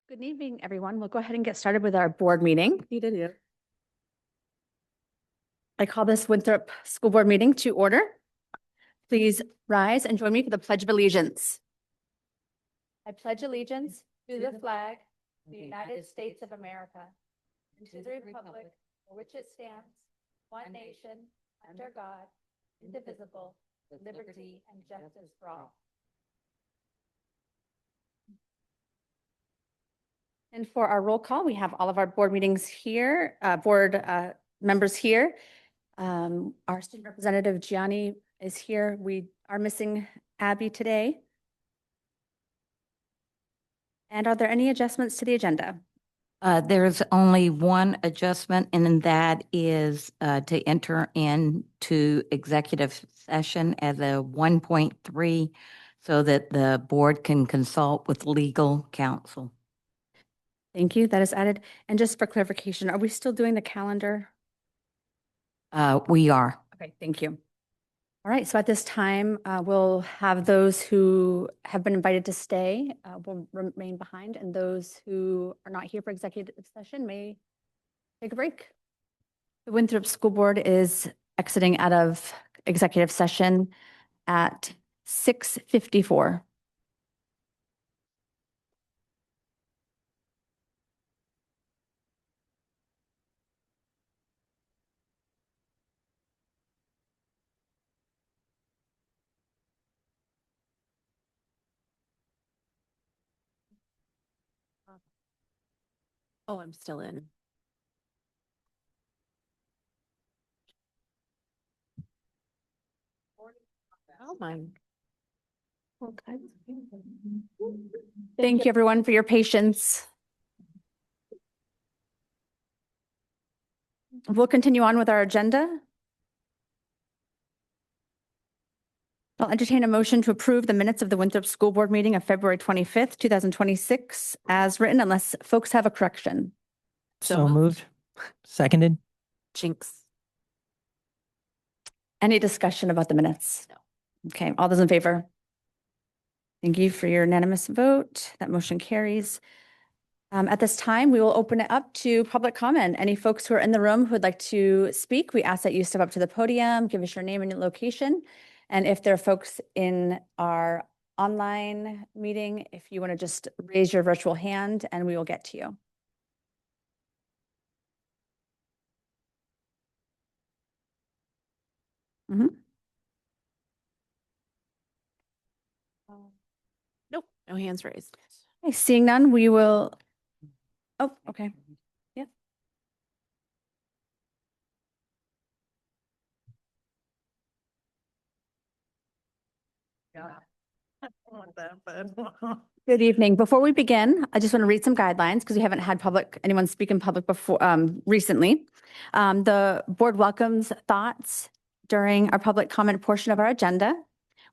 Good evening, everyone. We'll go ahead and get started with our board meeting. I call this Winthrop School Board meeting to order. Please rise and join me for the Pledge of Allegiance. I pledge allegiance to the flag of the United States of America and to the republic for which it stands, one nation, under God, indivisible, with liberty and justice for all. And for our roll call, we have all of our board meetings here, board members here. Our student representative Gianni is here. We are missing Abby today. And are there any adjustments to the agenda? There's only one adjustment, and that is to enter into executive session as a 1.3 so that the board can consult with legal counsel. Thank you. That is added. And just for clarification, are we still doing the calendar? We are. Okay, thank you. All right, so at this time, we'll have those who have been invited to stay will remain behind, and those who are not here for executive session may take a break. The Winthrop School Board is exiting out of executive session at 6:54. Oh, I'm still in. Oh, my. Okay. Thank you, everyone, for your patience. We'll continue on with our agenda. I'll entertain a motion to approve the minutes of the Winthrop School Board meeting of February 25th, 2026 as written, unless folks have a correction. So moved. Seconded. Jinx. Any discussion about the minutes? No. Okay, all those in favor? Thank you for your unanimous vote. That motion carries. At this time, we will open it up to public comment. Any folks who are in the room who would like to speak, we ask that you step up to the podium, give us your name and your location. And if there are folks in our online meeting, if you want to just raise your virtual hand and we will get to you. Nope, no hands raised. Okay, seeing none, we will. Oh, okay. Yeah. Good evening. Before we begin, I just want to read some guidelines because we haven't had anyone speak in public before recently. The board welcomes thoughts during our public comment portion of our agenda.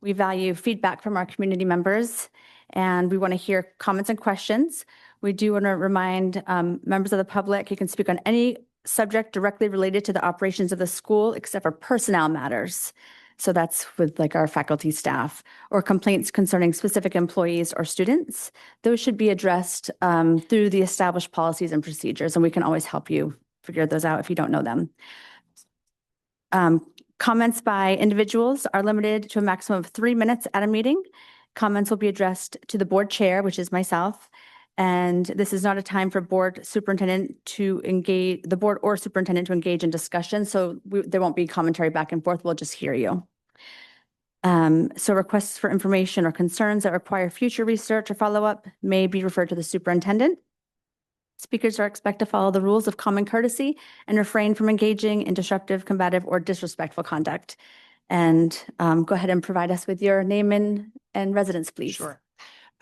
We value feedback from our community members, and we want to hear comments and questions. We do want to remind members of the public you can speak on any subject directly related to the operations of the school except for personnel matters. So that's with like our faculty, staff, or complaints concerning specific employees or students. Those should be addressed through the established policies and procedures, and we can always help you figure those out if you don't know them. Comments by individuals are limited to a maximum of 3 minutes at a meeting. Comments will be addressed to the board chair, which is myself. And this is not a time for the board or superintendent to engage in discussion. So there won't be commentary back and forth. We'll just hear you. So requests for information or concerns that require future research or follow-up may be referred to the superintendent. Speakers are expected to follow the rules of common courtesy and refrain from engaging in disruptive, combative, or disrespectful conduct. And go ahead and provide us with your name and residence, please. Sure.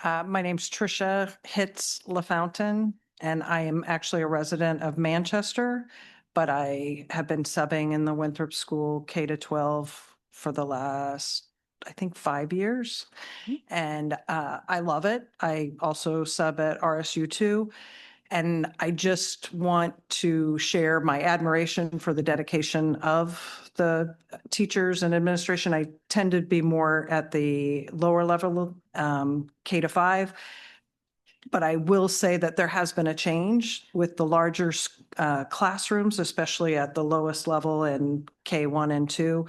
My name's Tricia Hitz LaFountain, and I am actually a resident of Manchester, but I have been subbing in the Winthrop School K-12 for the last, I think, 5 years. And I love it. I also sub at RSU too. And I just want to share my admiration for the dedication of the teachers and administration. I tend to be more at the lower level, K-5. But I will say that there has been a change with the larger classrooms, especially at the lowest level in K1 and 2.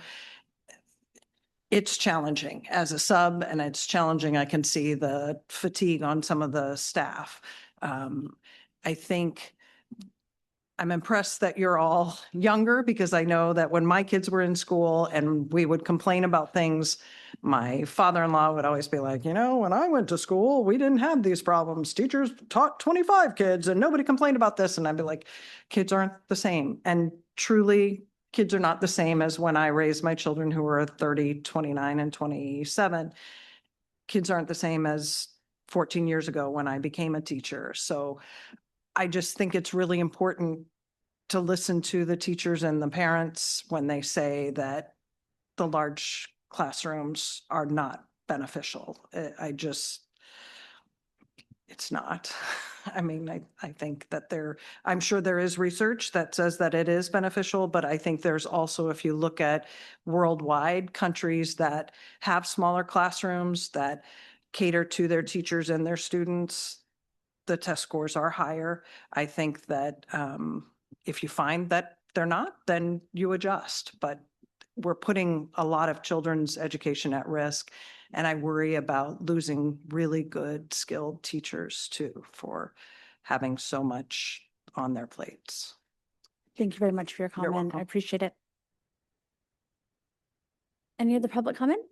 It's challenging as a sub, and it's challenging. I can see the fatigue on some of the staff. I think I'm impressed that you're all younger, because I know that when my kids were in school and we would complain about things, my father-in-law would always be like, when I went to school, we didn't have these problems. Teachers taught 25 kids and nobody complained about this. And I'd be like, kids aren't the same. And truly, kids are not the same as when I raised my children, who were 30, 29, and 27. Kids aren't the same as 14 years ago when I became a teacher. So I just think it's really important to listen to the teachers and the parents when they say that the large classrooms are not beneficial. It's not. I mean, I think that I'm sure there is research that says that it is beneficial, but I think there's also, if you look at worldwide countries that have smaller classrooms that cater to their teachers and their students, the test scores are higher. I think that if you find that they're not, then you adjust. But we're putting a lot of children's education at risk. And I worry about losing really good, skilled teachers too, for having so much on their plates. Thank you very much for your You're comment. I welcome. appreciate it. Any other public comment?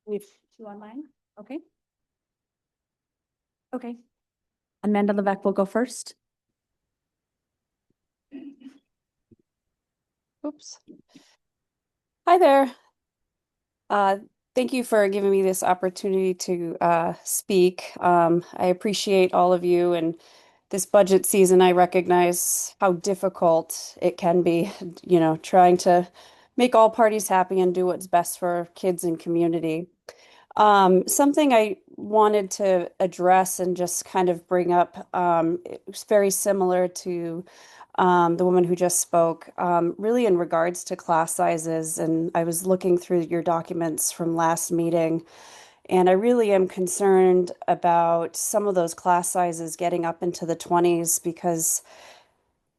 We've two online. Okay. Okay. Amanda Levesque will go first. Oops. Hi there. Thank you for giving me this opportunity to speak. I appreciate all of you, and this budget season, I recognize how difficult it can be, trying to make all parties happy and do what's best for kids and community. Something I wanted to address and just kind of bring up, it was very similar to the woman who just spoke, really in regards to class sizes. And I was looking through your documents from last meeting, and I really am concerned about some of those class sizes getting up into the 20s, because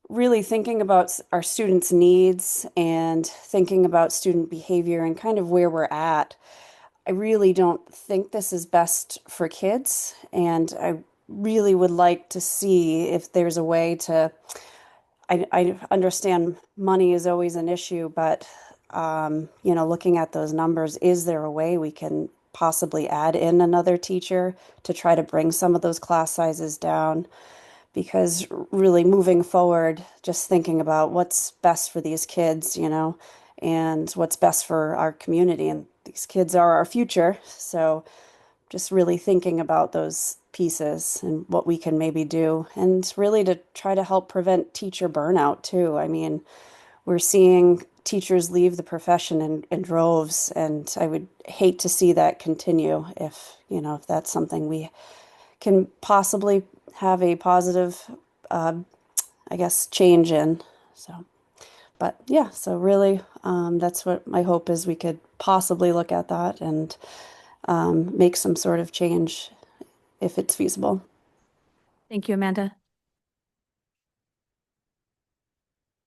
really thinking about our students' needs and thinking about student behavior and kind of where we're at, I really don't think this is best for kids. And I really would like to see if there's a way to, I understand money is always an issue, but looking at those numbers, is there a way we can possibly add in another teacher to try to bring some of those class sizes down? Because really moving forward, just thinking about what's best for these kids, and what's best for our community. And these kids are our future. So just really thinking about those pieces and what we can maybe do, and really to try to help prevent teacher burnout too. I mean, we're seeing teachers leave the profession in droves, and I would hate to see that continue if that's something we can possibly have a positive, change in. So, but yeah, so really, that's what my hope is. We could possibly look at that and make some sort of change if it's feasible. Thank you, Amanda.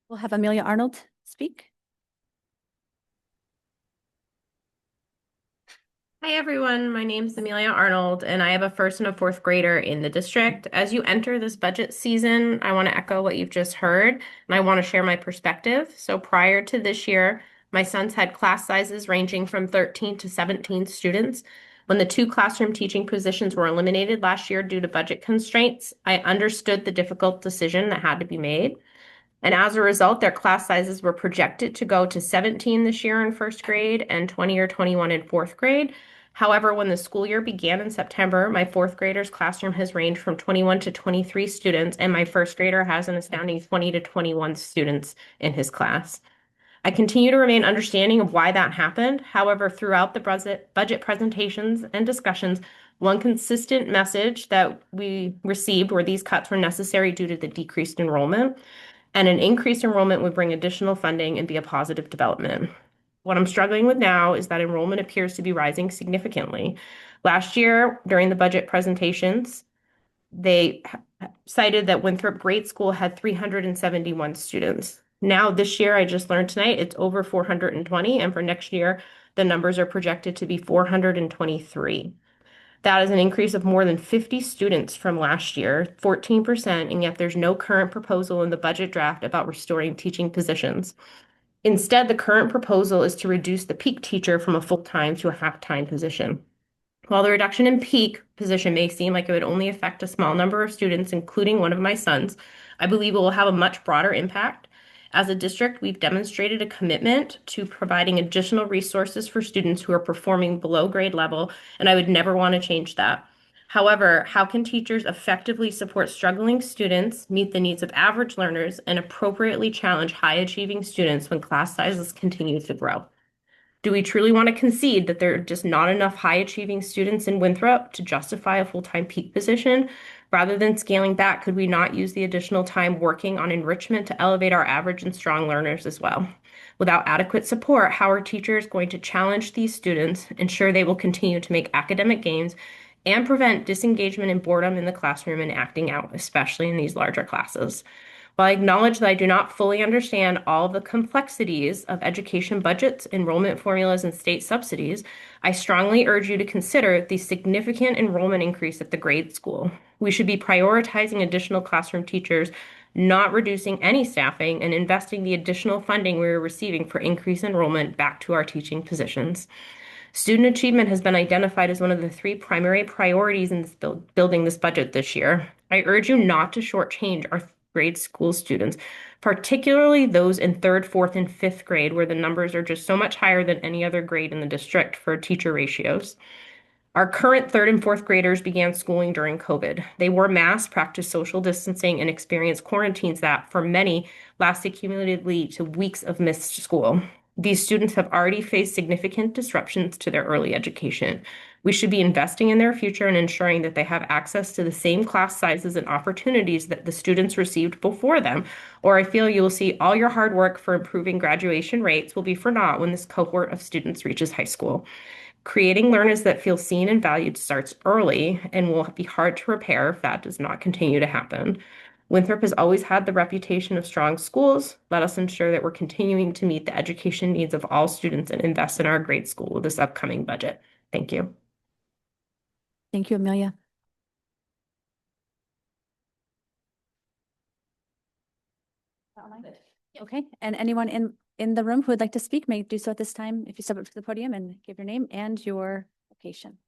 We'll have Amelia Arnold speak. Hi everyone, my name is Amelia Arnold and I have a first and a fourth grader in the district. As you enter this budget season, I want to echo what you've just heard and I want to share my perspective. So prior to this year, my sons had class sizes ranging from 13 to 17 students. When the 2 classroom teaching positions were eliminated last year due to budget constraints, I understood the difficult decision that had to be made. And as a result, their class sizes were projected to go to 17 this year in first grade and 20 or 21 in fourth grade. However, when the school year began in September, my fourth grader's classroom has ranged from 21 to 23 students, and my first grader has an astounding 20 to 21 students in his class. I continue to remain understanding of why that happened. However, throughout the budget presentations and discussions, one consistent message that we received were these cuts were necessary due to the decreased enrollment, and an increased enrollment would bring additional funding and be a positive development. What I'm struggling with now is that enrollment appears to be rising significantly. Last year, during the budget presentations, they cited that Winthrop Grade School had 371 students. Now, this year, I just learned tonight, it's over 420, and for next year, the numbers are projected to be 423. That is an increase of more than 50 students from last year, 14%, and yet there's no current proposal in the budget draft about restoring teaching positions. Instead, the current proposal is to reduce the peak teacher from a full-time to a half-time position. While the reduction in peak position may seem like it would only affect a small number of students, including one of my sons, I believe it will have a much broader impact. As a district, we've demonstrated a commitment to providing additional resources for students who are performing below grade level, and I would never want to change that. However, how can teachers effectively support struggling students, meet the needs of average learners, and appropriately challenge high-achieving students when class sizes continue to grow? Do we truly want to concede that there are just not enough high-achieving students in Winthrop to justify a full-time peak position? Rather than scaling back, could we not use the additional time working on enrichment to elevate our average and strong learners as well? Without adequate support, how are teachers going to challenge these students, ensure they will continue to make academic gains, and prevent disengagement and boredom in the classroom and acting out, especially in these larger classes? While I acknowledge that I do not fully understand all of the complexities of education budgets, enrollment formulas, and state subsidies, I strongly urge you to consider the significant enrollment increase at the grade school. We should be prioritizing additional classroom teachers, not reducing any staffing, and investing the additional funding we are receiving for increased enrollment back to our teaching positions. Student achievement has been identified as one of the 3 primary priorities in this building this budget this year. I urge you not to shortchange our grade school students, particularly those in 3rd, 4th, and 5th grade, where the numbers are just so much higher than any other grade in the district for teacher ratios. Our current 3rd and 4th graders began schooling during COVID. They wore masks, practiced social distancing, and experienced quarantines that, for many, lasted cumulatively to weeks of missed school. These students have already faced significant disruptions to their early education. We should be investing in their future and ensuring that they have access to the same class sizes and opportunities that the students received before them, or I feel you will see all your hard work for improving graduation rates will be for naught when this cohort of students reaches high school. Creating learners that feel seen and valued starts early and will be hard to repair if that does not continue to happen. Winthrop has always had the reputation of strong schools. Let us ensure that we're continuing to meet the education needs of all students and invest in our grade school with this upcoming budget. Thank you. Thank you, Amelia. Okay, and anyone in the room who would like to speak may do so at this time. If you step up to the podium and give your name and your location.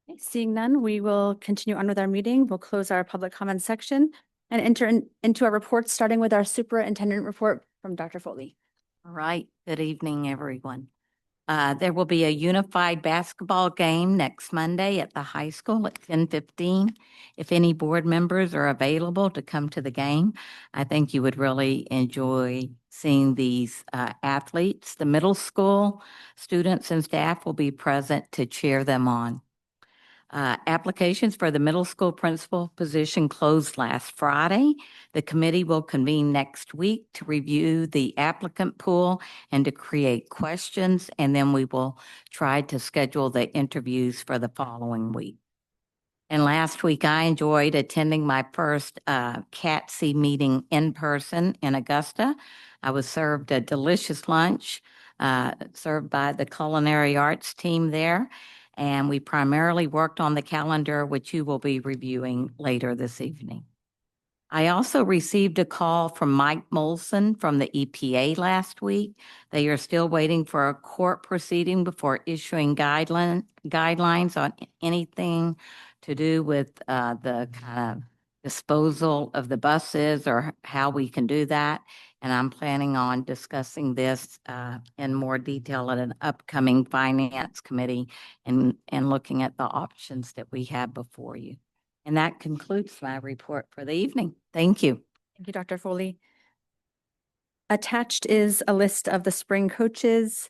Okay, seeing none, we will continue on with our meeting. We'll close our public comment section and enter into our reports, starting with our superintendent report from Dr. Foley. All right. Good evening, everyone. There will be a unified basketball game next Monday at the high school at 10:15. If any board members are available to come to the game, I think you would really enjoy seeing these athletes. The middle school students and staff will be present to cheer them on. Applications for the middle school principal position closed last Friday. The committee will convene next week to review the applicant pool and to create questions, and then we will try to schedule the interviews for the following week. And last week, I enjoyed attending my first CATC meeting in person in Augusta. I was served a delicious lunch served by the culinary arts team there. And we primarily worked on the calendar, which you will be reviewing later this evening. I also received a call from Mike Molson from the EPA last week. They are still waiting for a court proceeding before issuing guidelines on anything to do with the kind of disposal of the buses or how we can do that. And I'm planning on discussing this in more detail at an upcoming finance committee and looking at the options that we have before you. And that concludes my report for the evening. Thank you. Thank you, Dr. Foley. Attached is a list of the spring coaches.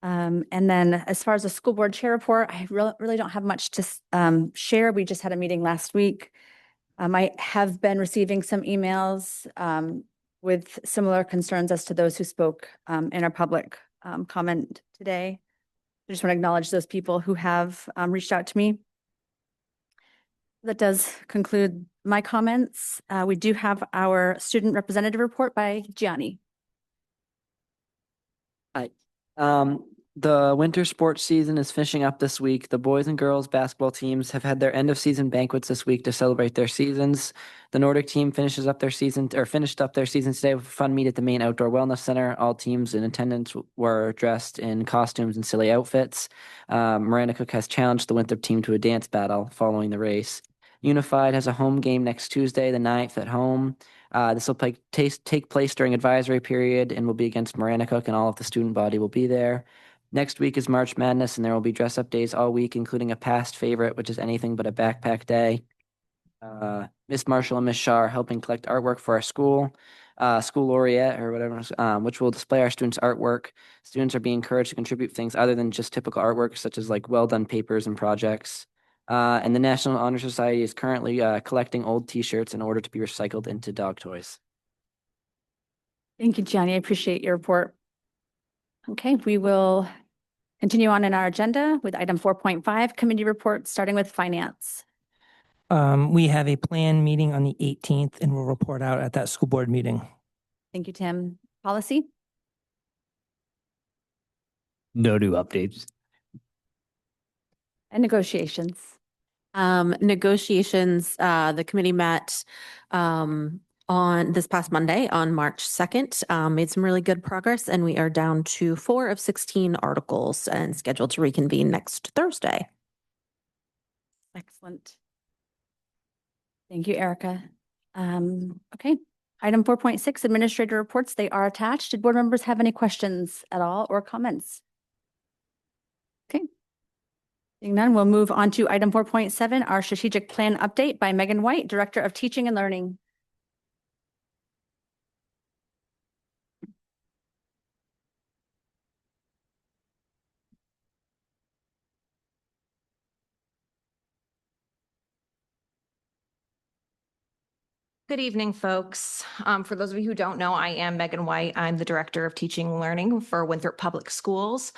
And then as far as the school board chair report, I really don't have much to share. We just had a meeting last week. I have been receiving some emails with similar concerns as to those who spoke in our public comment today I just want to acknowledge those people who have reached out to me. That does conclude my comments. We do have our student representative report by Gianni. Hi. The winter sports season is finishing up this week. The boys and girls basketball teams have had their end of season banquets this week to celebrate their seasons. The Nordic team finished up their season today with a fun meet at the main outdoor wellness center. All teams in attendance were dressed in costumes and silly outfits. Miranda Cook has challenged the Winthrop team to a dance battle following the race. Unified has a home game next Tuesday, the 9th at home. This will take place during advisory period and will be against Miranda Cook, and all of the student body will be there. Next week is March Madness, and there will be dress-up days all week, including a past favorite, which is anything but a backpack day. Miss Marshall and Miss Shaw are helping collect artwork for our school laureate or whatever, which will display our students' artwork. Students are being encouraged to contribute things other than just typical artwork, such as like well-done papers and projects. And the National Honor Society is currently collecting old T-shirts in order to be recycled into dog toys. Thank you, Gianni. I appreciate your report. Okay, we will continue on in our agenda with item 4.5, committee reports, starting with finance. We have a planned meeting on the 18th and we'll report out at that school board meeting. Thank you, Tim. Policy? No new updates. And negotiations. Negotiations, the committee met on this past Monday on March 2nd, made some really good progress, and we are down to 4 of 16 articles and scheduled to reconvene next Thursday. Excellent. Thank you, Erica. Okay, item 4.6, administrator reports. They are attached. Did board members have any questions at all or comments? Okay. Seeing none, we'll move on to item 4.7, our strategic plan update by Megan White, Director of Teaching and Learning. Good evening, folks. For those of you who don't know, I am Megan White. I'm the Director of Teaching and Learning for Winthrop Public Schools.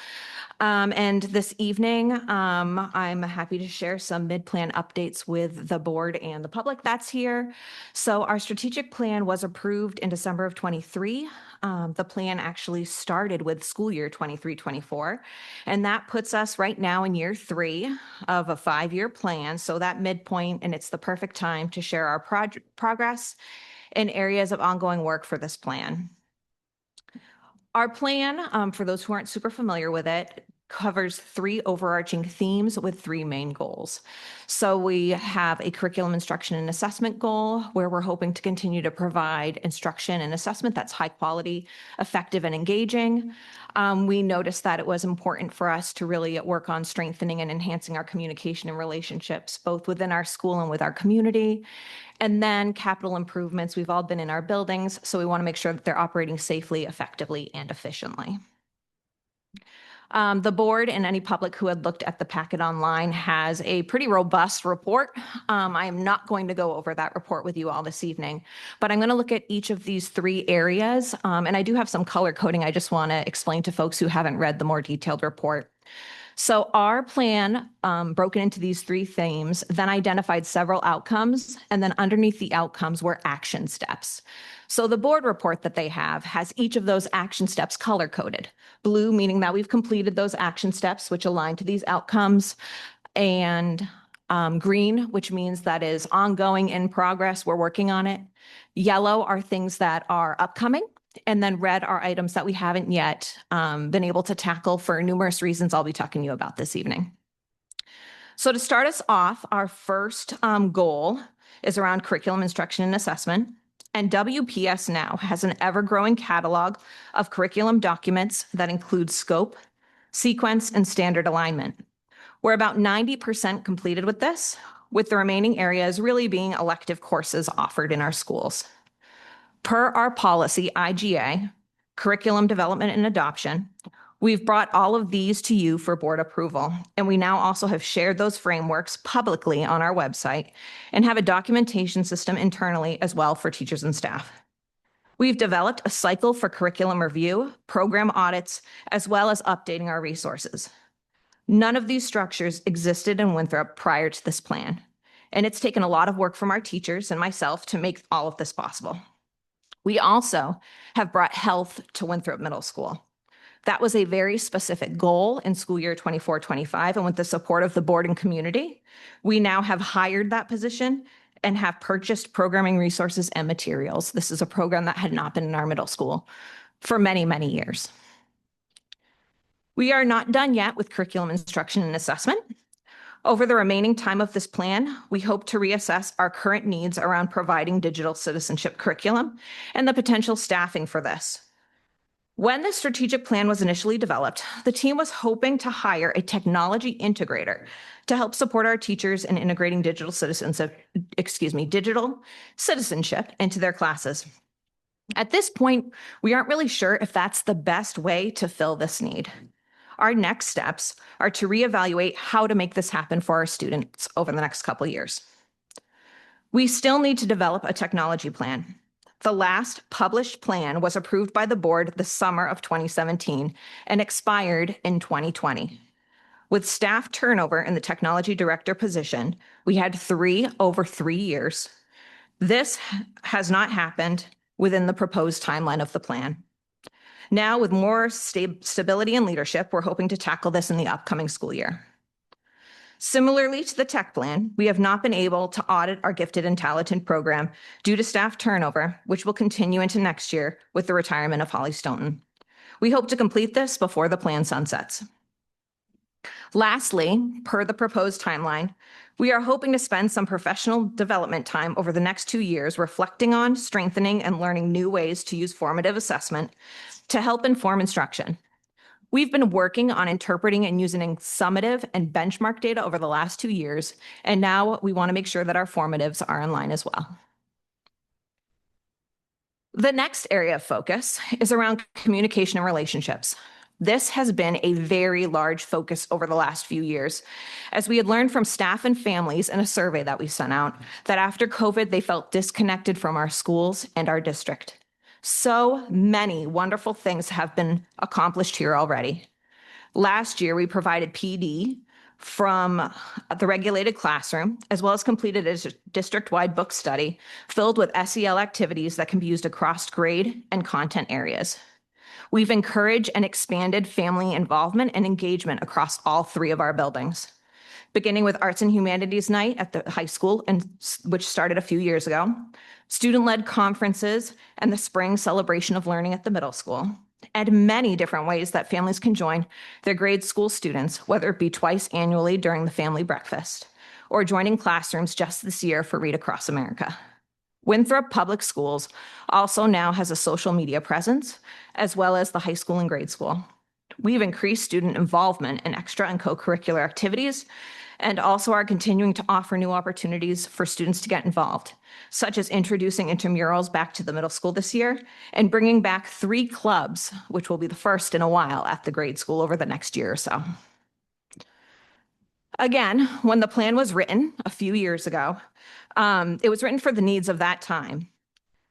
And this evening, I'm happy to share some mid-plan updates with the board and the public that's here. So our strategic plan was approved in December of 23. The plan actually started with school year 23-24, and that puts us right now in year 3 of a 5-year plan. So that midpoint, and it's the perfect time to share our progress in areas of ongoing work for this plan. Our plan, for those who aren't super familiar with it, covers 3 overarching themes with 3 main goals. So we have a curriculum instruction and assessment goal where we're hoping to continue to provide instruction and assessment that's high quality, effective, and engaging. We noticed that it was important for us to really work on strengthening and enhancing our communication and relationships, both within our school and with our community. And then capital improvements. We've all been in our buildings, so we want to make sure that they're operating safely, effectively, and efficiently. The board and any public who had looked at the packet online has a pretty robust report. I am not going to go over that report with you all this evening, but I'm going to look at each of these 3 areas. And I do have some color coding I just want to explain to folks who haven't read the more detailed report. So our plan, broken into these 3 themes, then identified several outcomes, and then underneath the outcomes were action steps. So the board report that they have has each of those action steps color-coded. Blue meaning that we've completed those action steps, which align to these outcomes, and green, which means that is ongoing, in progress, we're working on it. Yellow are things that are upcoming, and then red are items that we haven't yet been able to tackle for numerous reasons I'll be talking to you about this evening. So to start us off, our first goal is around curriculum instruction and assessment. And WPS now has an ever-growing catalog of curriculum documents that include scope, sequence, and standard alignment. We're about 90% completed with this, with the remaining areas really being elective courses offered in our schools. Per our policy, IGA, Curriculum Development and Adoption, we've brought all of these to you for board approval, and we now also have shared those frameworks publicly on our website and have a documentation system internally as well for teachers and staff. We've developed a cycle for curriculum review, program audits, as well as updating our resources. None of these structures existed in Winthrop prior to this plan, and it's taken a lot of work from our teachers and myself to make all of this possible. We also have brought health to Winthrop Middle School. That was a very specific goal in school year 24-25, and with the support of the board and community, we now have hired that position and have purchased programming resources and materials. This is a program that had not been in our middle school for many, many years. We are not done yet with curriculum instruction and assessment. Over the remaining time of this plan, we hope to reassess our current needs around providing digital citizenship curriculum and the potential staffing for this. When the strategic plan was initially developed, the team was hoping to hire a technology integrator to help support our teachers in integrating digital citizenship into their classes. At this point, we aren't really sure if that's the best way to fill this need. Our next steps are to reevaluate how to make this happen for our students over the next couple of years. We still need to develop a technology plan. The last published plan was approved by the board the summer of 2017 and expired in 2020. With staff turnover in the technology director position, we had 3 over 3 years. This has not happened within the proposed timeline of the plan. Now, with more stability and leadership, we're hoping to tackle this in the upcoming school year. Similarly to the tech plan, we have not been able to audit our gifted and talented program due to staff turnover, which will continue into next year with the retirement of Holly Stoughton. We hope to complete this before the plan sunsets. Lastly, per the proposed timeline, we are hoping to spend some professional development time over the next 2 years reflecting on, strengthening, and learning new ways to use formative assessment to help inform instruction. We've been working on interpreting and using summative and benchmark data over the last 2 years, and now we want to make sure that our formatives are in line as well. The next area of focus is around communication and relationships. This has been a very large focus over the last few years, as we had learned from staff and families in a survey that we sent out that after COVID, they felt disconnected from our schools and our district. So many wonderful things have been accomplished here already. Last year, we provided PD from the regulated classroom, as well as completed a district-wide book study filled with SEL activities that can be used across grade and content areas. We've encouraged and expanded family involvement and engagement across all 3 of our buildings, beginning with Arts and Humanities Night at the high school, which started a few years ago, student-led conferences, and the spring celebration of learning at the middle school, and many different ways that families can join their grade school students, whether it be twice annually during the family breakfast, or joining classrooms just this year for Read Across America. Winthrop Public Schools also now has a social media presence, as well as the high school and grade school. We've increased student involvement in extra and co-curricular activities, and also are continuing to offer new opportunities for students to get involved, such as introducing intramurals back to the middle school this year and bringing back 3 clubs, which will be the first in a while at the grade school over the next year or so. Again, when the plan was written a few years ago, it was written for the needs of that time.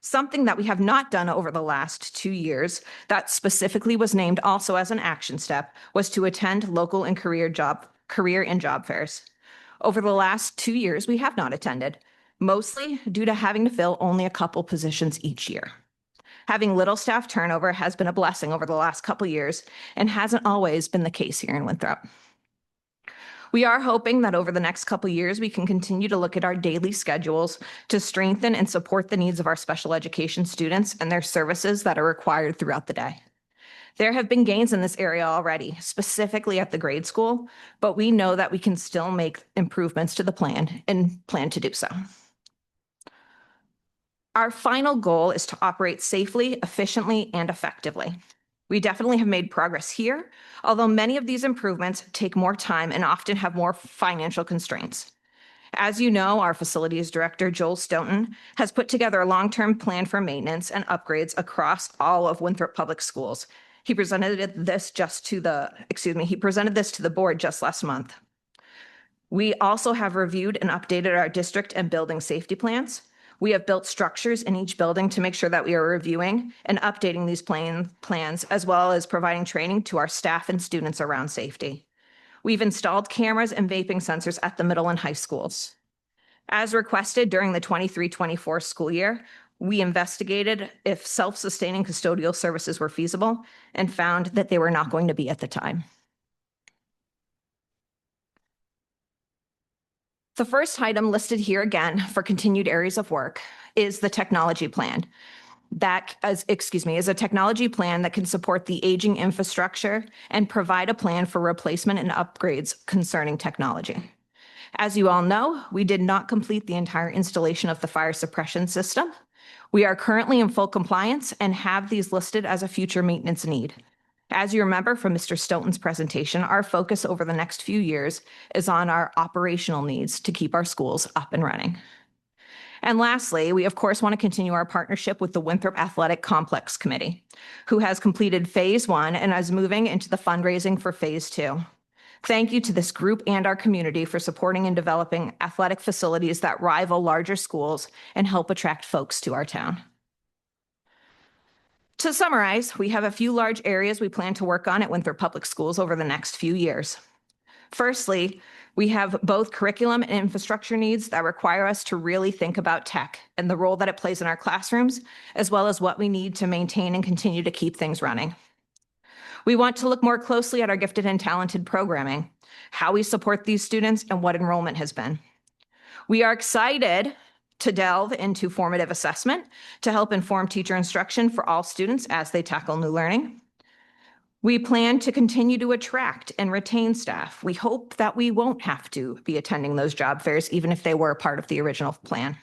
Something that we have not done over the last 2 years that specifically was named also as an action step was to attend local and career and job fairs. Over the last 2 years, we have not attended, mostly due to having to fill only a couple positions each year. Having little staff turnover has been a blessing over the last couple years and hasn't always been the case here in Winthrop. We are hoping that over the next couple years, we can continue to look at our daily schedules to strengthen and support the needs of our special education students and their services that are required throughout the day. There have been gains in this area already, specifically at the grade school, but we know that we can still make improvements to the plan and plan to do so. Our final goal is to operate safely, efficiently, and effectively. We definitely have made progress here, although many of these improvements take more time and often have more financial constraints. As you know, our facilities director, Joel Stoughton, has put together a long-term plan for maintenance and upgrades across all of Winthrop Public Schools. He presented this to the board just last month. We also have reviewed and updated our district and building safety plans. We have built structures in each building to make sure that we are reviewing and updating these plans, as well as providing training to our staff and students around safety. We've installed cameras and vaping sensors at the middle and high schools. As requested during the 23-24 school year, we investigated if self-sustaining custodial services were feasible and found that they were not going to be at the time. The first item listed here again for continued areas of work is the technology plan. Is a technology plan that can support the aging infrastructure and provide a plan for replacement and upgrades concerning technology. As you all know, we did not complete the entire installation of the fire suppression system. We are currently in full compliance and have these listed as a future maintenance need. As you remember from Mr. Stoughton's presentation, our focus over the next few years is on our operational needs to keep our schools up and running. And lastly, we of course want to continue our partnership with the Winthrop Athletic Complex Committee, who has completed phase 1 and is moving into the fundraising for phase 2. Thank you to this group and our community for supporting and developing athletic facilities that rival larger schools and help attract folks to our town. To summarize, we have a few large areas we plan to work on at Winthrop Public Schools over the next few years. Firstly, we have both curriculum and infrastructure needs that require us to really think about tech and the role that it plays in our classrooms, as well as what we need to maintain and continue to keep things running. We want to look more closely at our gifted and talented programming, how we support these students, and what enrollment has been. We are excited to delve into formative assessment to help inform teacher instruction for all students as they tackle new learning. We plan to continue to attract and retain staff. We hope that we won't have to be attending those job fairs, even if they were part of the original plan.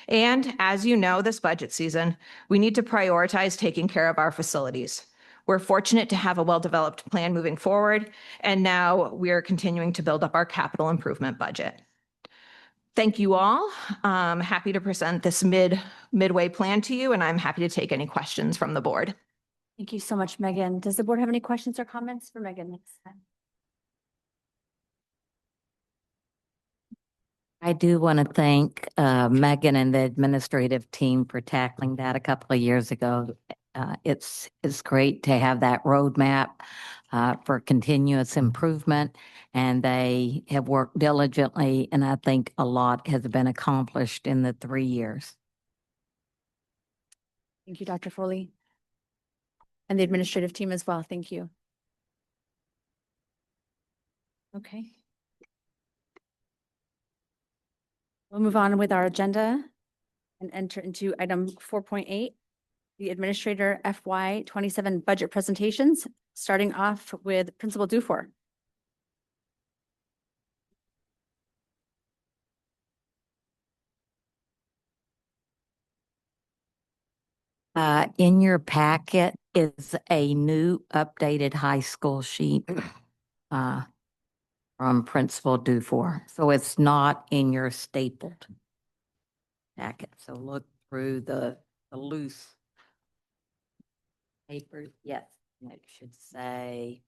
And as you know, this budget season, we need to prioritize taking care of our facilities. We're fortunate to have a well-developed plan moving forward, and now we're continuing to build up our capital improvement budget. Thank you all. I'm happy to present this midway plan to you, and I'm happy to take any questions from the board. Thank you so much, Megan. Does the board have any questions or comments for Megan next time? I do want to thank Megan and the administrative team for tackling that a couple of years ago. It's great to have that roadmap for continuous improvement, and they have worked diligently, and I think a lot has been accomplished in the 3 years. Thank you, Dr. Foley. And the administrative team as well. Thank you. Okay. We'll move on with our agenda and enter into item 4.8, the Administrator FY27 budget presentations, starting off with Principal Dufour. In your packet is a new updated high school sheet from Principal Dufour. So it's not in your stapled packet. So look through the loose paper. Yes, it should say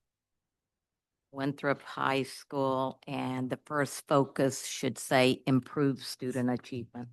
Winthrop High School, and the first focus should say improve student achievement.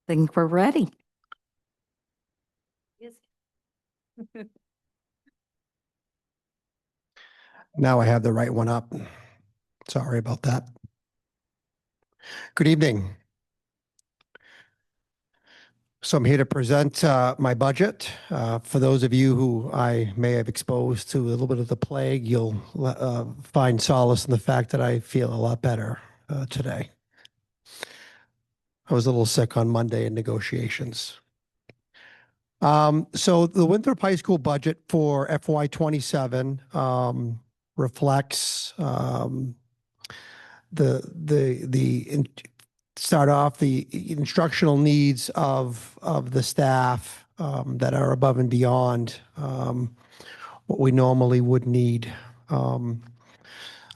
Think we're ready. Now I have the right one up. Sorry about that. Good evening. So I'm here to present my budget. For those of you who I may have exposed to a little bit of the plague, you'll find solace in the fact that I feel a lot better today. I was a little sick on Monday in negotiations. So the Winthrop High School budget for FY27 reflects start off the instructional needs of the staff that are above and beyond what we normally would need.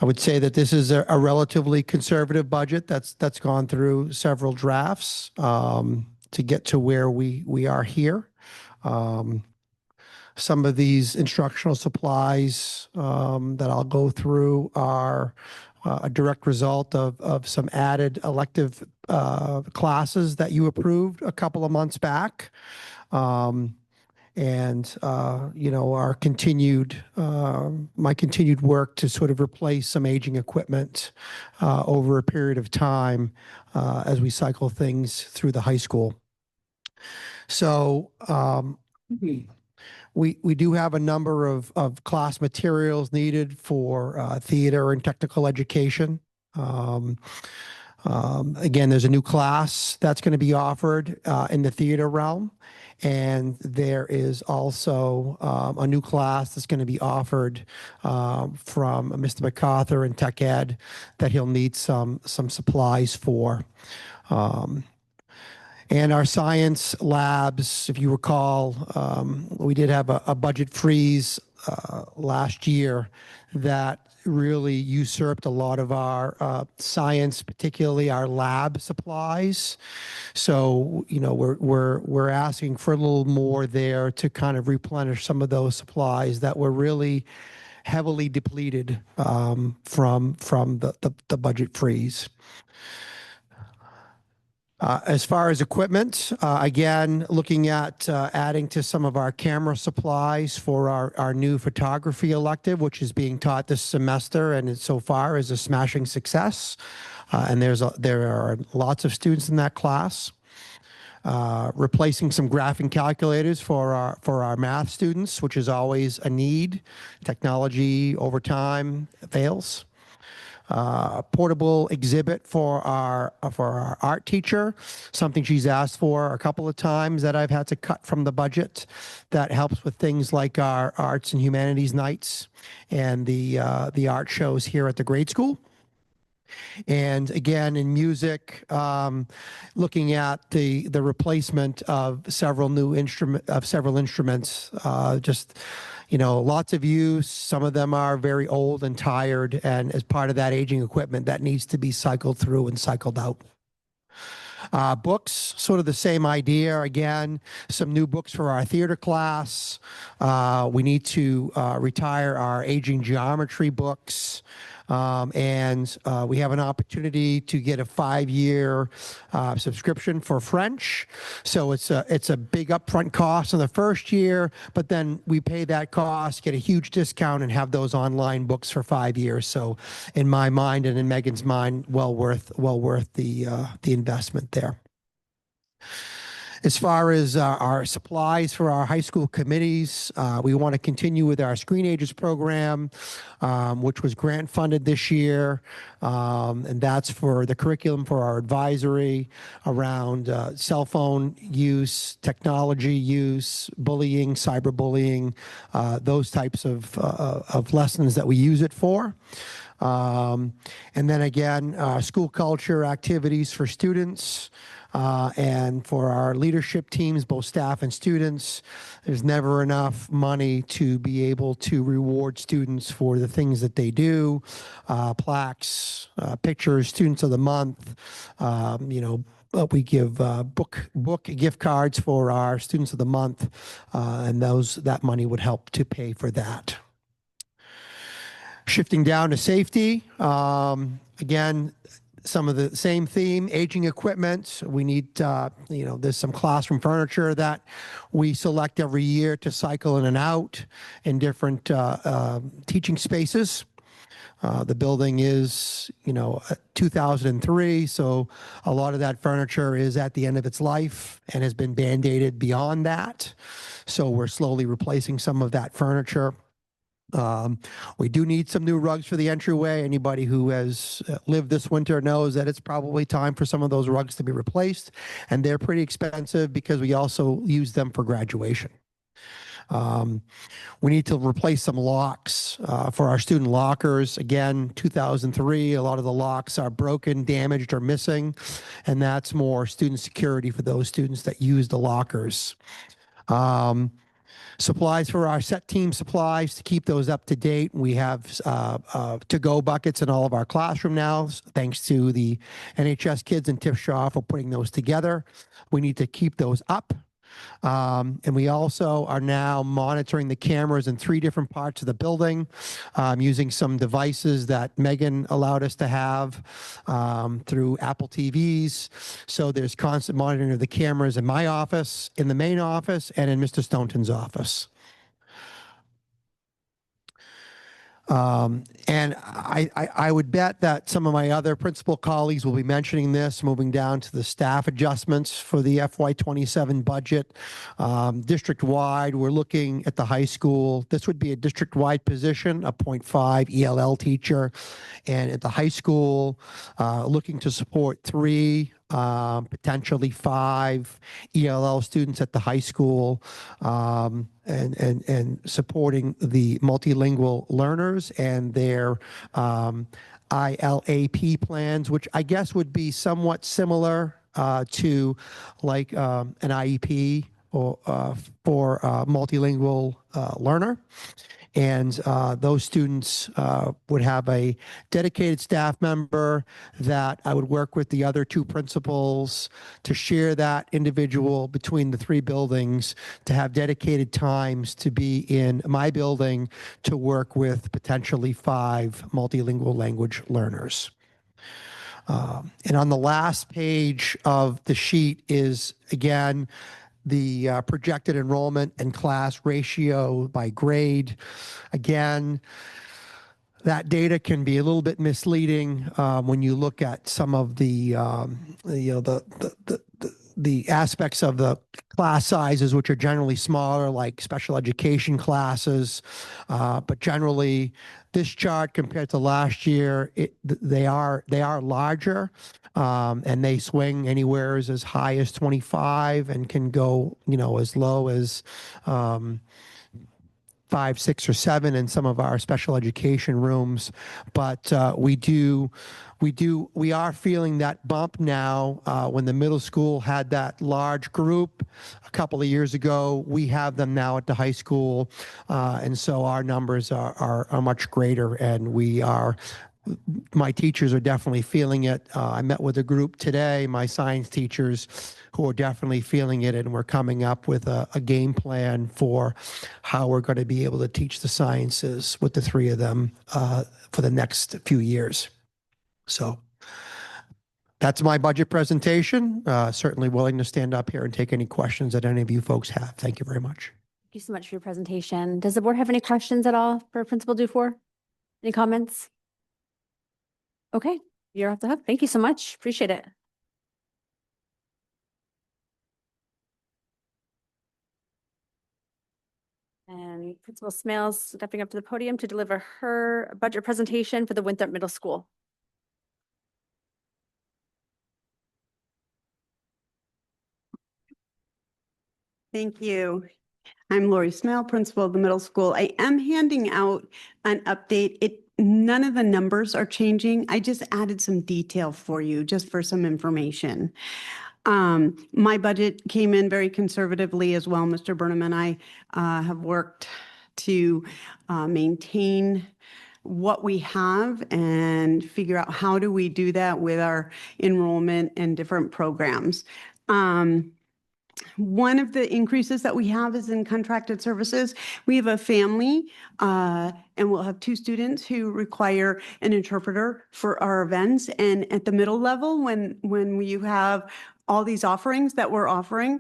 I would say that this is a relatively conservative budget that's gone through several drafts to get to where we are here. Some of these instructional supplies that I'll go through are a direct result of some added elective classes that you approved a couple of months back. Our continued, my continued work to sort of replace some aging equipment over a period of time as we cycle things through the high school. So we do have a number of class materials needed for theater and technical education. Again, there's a new class that's going to be offered in the theater realm. And there is also a new class that's going to be offered from Mr. MacArthur in Tech Ed that he'll need some supplies for. And our science labs, if you recall, we did have a budget freeze last year that really usurped a lot of our science, particularly our lab supplies. So, we're asking for a little more there to kind of replenish some of those supplies that were really heavily depleted from the budget freeze. As far as equipment, again, looking at adding to some of our camera supplies for our new photography elective, which is being taught this semester and so far is a smashing success. And there are lots of students in that class. Replacing some graphing calculators for our math students, which is always a need. Technology over time fails. Portable exhibit for our art teacher, something she's asked for a couple of times that I've had to cut from the budget. That helps with things like our arts and humanities nights and the art shows here at the grade school. And again, in music, looking at the replacement of several instruments, lots of use. Some of them are very old and tired, and as part of that aging equipment, that needs to be cycled through and cycled out. Books, sort of the same idea. Again, some new books for our theater class. We need to retire our aging geometry books. And we have an opportunity to get a 5-year subscription for French. So it's a big upfront cost in the first year, but then we pay that cost, get a huge discount, and have those online books for 5 years. So in my mind and in Megan's mind, well worth the investment there. As far as our supplies for our high school committees, we want to continue with our Screen Ages program, which was grant funded this year. And that's for the curriculum for our advisory around cell phone use, technology use, bullying, cyberbullying, those types of lessons that we use it for. And then again, school culture activities for students. And for our leadership teams, both staff and students, there's never enough money to be able to reward students for the things that they do. Plaques, pictures, students of the month, we give book gift cards for our students of the month, and that money would help to pay for that. Shifting down to safety, again, some of the same theme, aging equipment. We need, there's some classroom furniture that we select every year to cycle in and out in different teaching spaces. The building is, 2003, so a lot of that furniture is at the end of its life and has been band-aided beyond that. So we're slowly replacing some of that furniture. We do need some new rugs for the entryway. Anybody who has lived this winter knows that it's probably time for some of those rugs to be replaced. And they're pretty expensive because we also use them for graduation. We need to replace some locks for our student lockers. Again, 2003, a lot of the locks are broken, damaged, or missing. And that's more student security for those students that use the lockers. Supplies for our set team supplies to keep those up to date. We have to-go buckets in all of our classroom now, thanks to the NHS kids and Tiff Shaw for putting those together. We need to keep those up. And we also are now monitoring the cameras in 3 different parts of the building using some devices that Megan allowed us to have through Apple TVs. So there's constant monitoring of the cameras in my office, in the main office, and in Mr. Staunton's office. And I would bet that some of my other principal colleagues will be mentioning this, moving down to the staff adjustments for the FY27 budget. District-wide, we're looking at the high school. This would be a district-wide position, a 0.5 ELL teacher. And at the high school, looking to support 3, potentially 5 ELL students at the high school, and supporting the multilingual learners and their ILAP plans, which I guess would be somewhat similar to like an IEP or for a multilingual learner. And those students would have a dedicated staff member that I would work with the other 2 principals to share that individual between the 3 buildings, to have dedicated times to be in my building to work with potentially 5 multilingual language learners. And on the last page of the sheet is, again, the projected enrollment and class ratio by grade. Again, that data can be a little bit misleading when you look at some of the aspects of the class sizes, which are generally smaller, like special education classes. But generally, this chart compared to last year, they are larger. And they swing anywhere as high as 25 and can go, as low as 5, 6, or 7 in some of our special education rooms. But we are feeling that bump now. When the middle school had that large group a couple of years ago, we have them now at the high school. And so our numbers are much greater, and my teachers are definitely feeling it. I met with a group today, my science teachers, who are definitely feeling it, and we're coming up with a game plan for how we're going to be able to teach the sciences with the 3 of them for the next few years. So that's my budget presentation. Certainly willing to stand up here and take any questions that any of you folks have. Thank you very much. Thank you so much for your presentation. Does the board have any questions at all for Principal Dufour? Any comments? Okay, you're off the hook. Thank you so much. Appreciate it. And Principal Smales stepping up to the podium to deliver her budget presentation for the Winthrop Middle School. Thank you. I'm Lori Smale, principal of the middle school. I am handing out an update. None of the numbers are changing. I just added some detail for you, just for some information. My budget came in very conservatively as well. Mr. Burnham and I have worked to maintain what we have and figure out how do we do that with our enrollment and different programs. One of the increases that we have is in contracted services. We have a family, and we'll have 2 students who require an interpreter for our events. And at the middle level, when you have all these offerings that we're offering,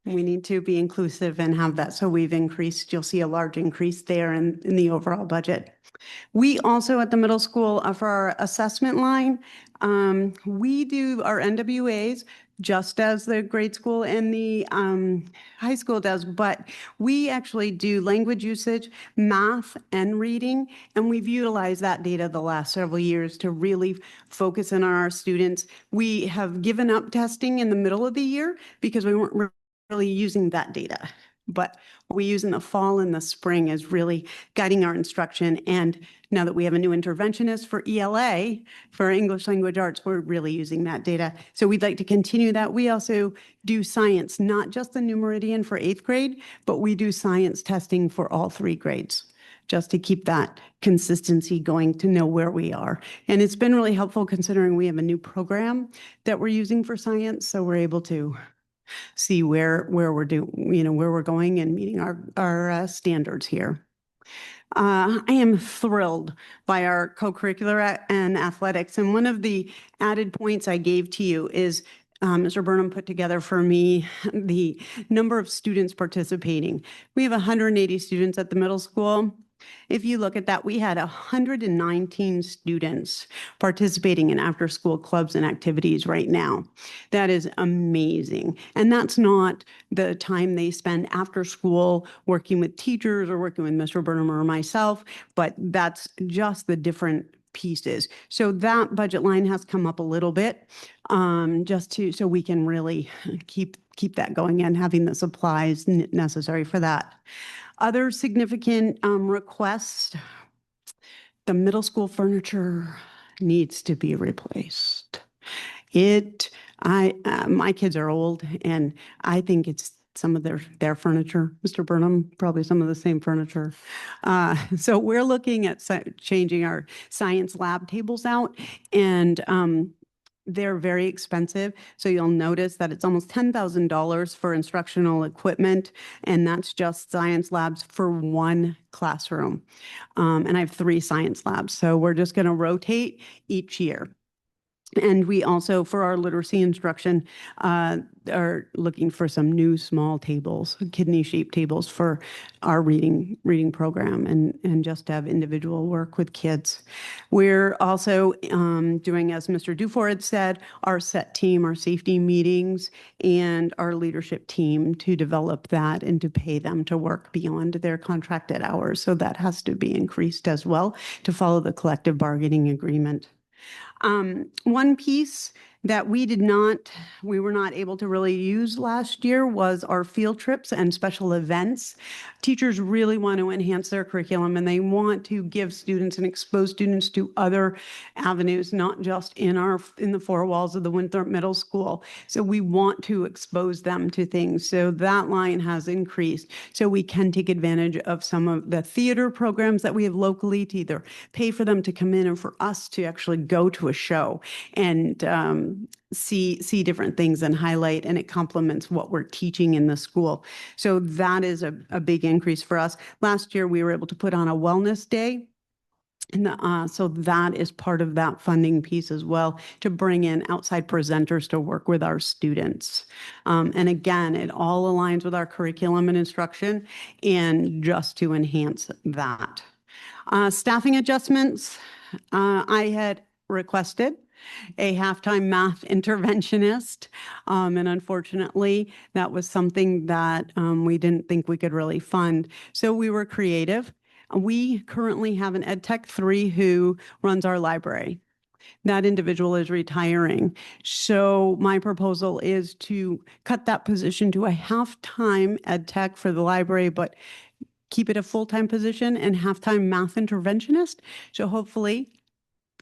we need to be inclusive and have that. So we've increased, you'll see a large increase there in the overall budget. We also at the middle school, for our assessment line, we do our NWAs just as the grade school and the high school does, but we actually do language usage, math, and reading, and we've utilized that data the last several years to really focus in on our students. We have given up testing in the middle of the year because we weren't really using that data. but what we use in the fall and the spring is really guiding our instruction. And now that we have a new interventionist for ELA, for English Language Arts, we're really using that data. So we'd like to continue that. We also do science, not just the New Meridian for 8th grade, but we do science testing for all 3 grades, just to keep that consistency going, to know where we are. And it's been really helpful considering we have a new program that we're using for science. So we're able to see where we're where we're going and meeting our standards here. I am thrilled by our co-curricular and athletics. And one of the added points I gave to you is Mr. Burnham put together for me the number of students participating. We have 180 students at the middle school. If you look at that, we had 119 students participating in after-school clubs and activities right now. That is amazing. And that's not the time they spend after school working with teachers or working with Mr. Burnham or myself, but that's just the different pieces. So that budget line has come up a little bit, so we can really keep that going and having the supplies necessary for that. Other significant requests, the middle school furniture needs to be replaced. My kids are old, and I think it's some of their furniture. Mr. Burnham, probably some of the same furniture. So we're looking at changing our science lab tables out, and they're very expensive. So you'll notice that it's almost $10,000 for instructional equipment, and that's just science labs for one classroom. And I have 3 science labs, so we're just going to rotate each year. And we also, for our literacy instruction, are looking for some new small tables, kidney-shaped tables for our reading program, and just to have individual work with kids. We're also doing, as Mr. Dufour had said, our SET team, our safety meetings, and our leadership team to develop that and to pay them to work beyond their contracted hours. So that has to be increased as well to follow the collective bargaining agreement. One piece that we were not able to really use last year was our field trips and special events. Teachers really want to enhance their curriculum, and they want to give students and expose students to other avenues, not just in the 4 walls of the Winthrop Middle School. So we want to expose them to things. So that line has increased. So we can take advantage of some of the theater programs that we have locally to either pay for them to come in or for us to actually go to a show and see different things and highlight, and it complements what we're teaching in the school. So that is a big increase for us. Last year, we were able to put on a wellness day. And so that is part of that funding piece as well, to bring in outside presenters to work with our students. And again, it all aligns with our curriculum and instruction, and just to enhance that. Staffing adjustments, I had requested a halftime math interventionist. And unfortunately, that was something that we didn't think we could really fund. So we were creative. We currently have an EdTech 3 who runs our library. That individual is retiring. So my proposal is to cut that position to a half-time EdTech for the library, but keep it a full-time position and half-time math interventionist. So hopefully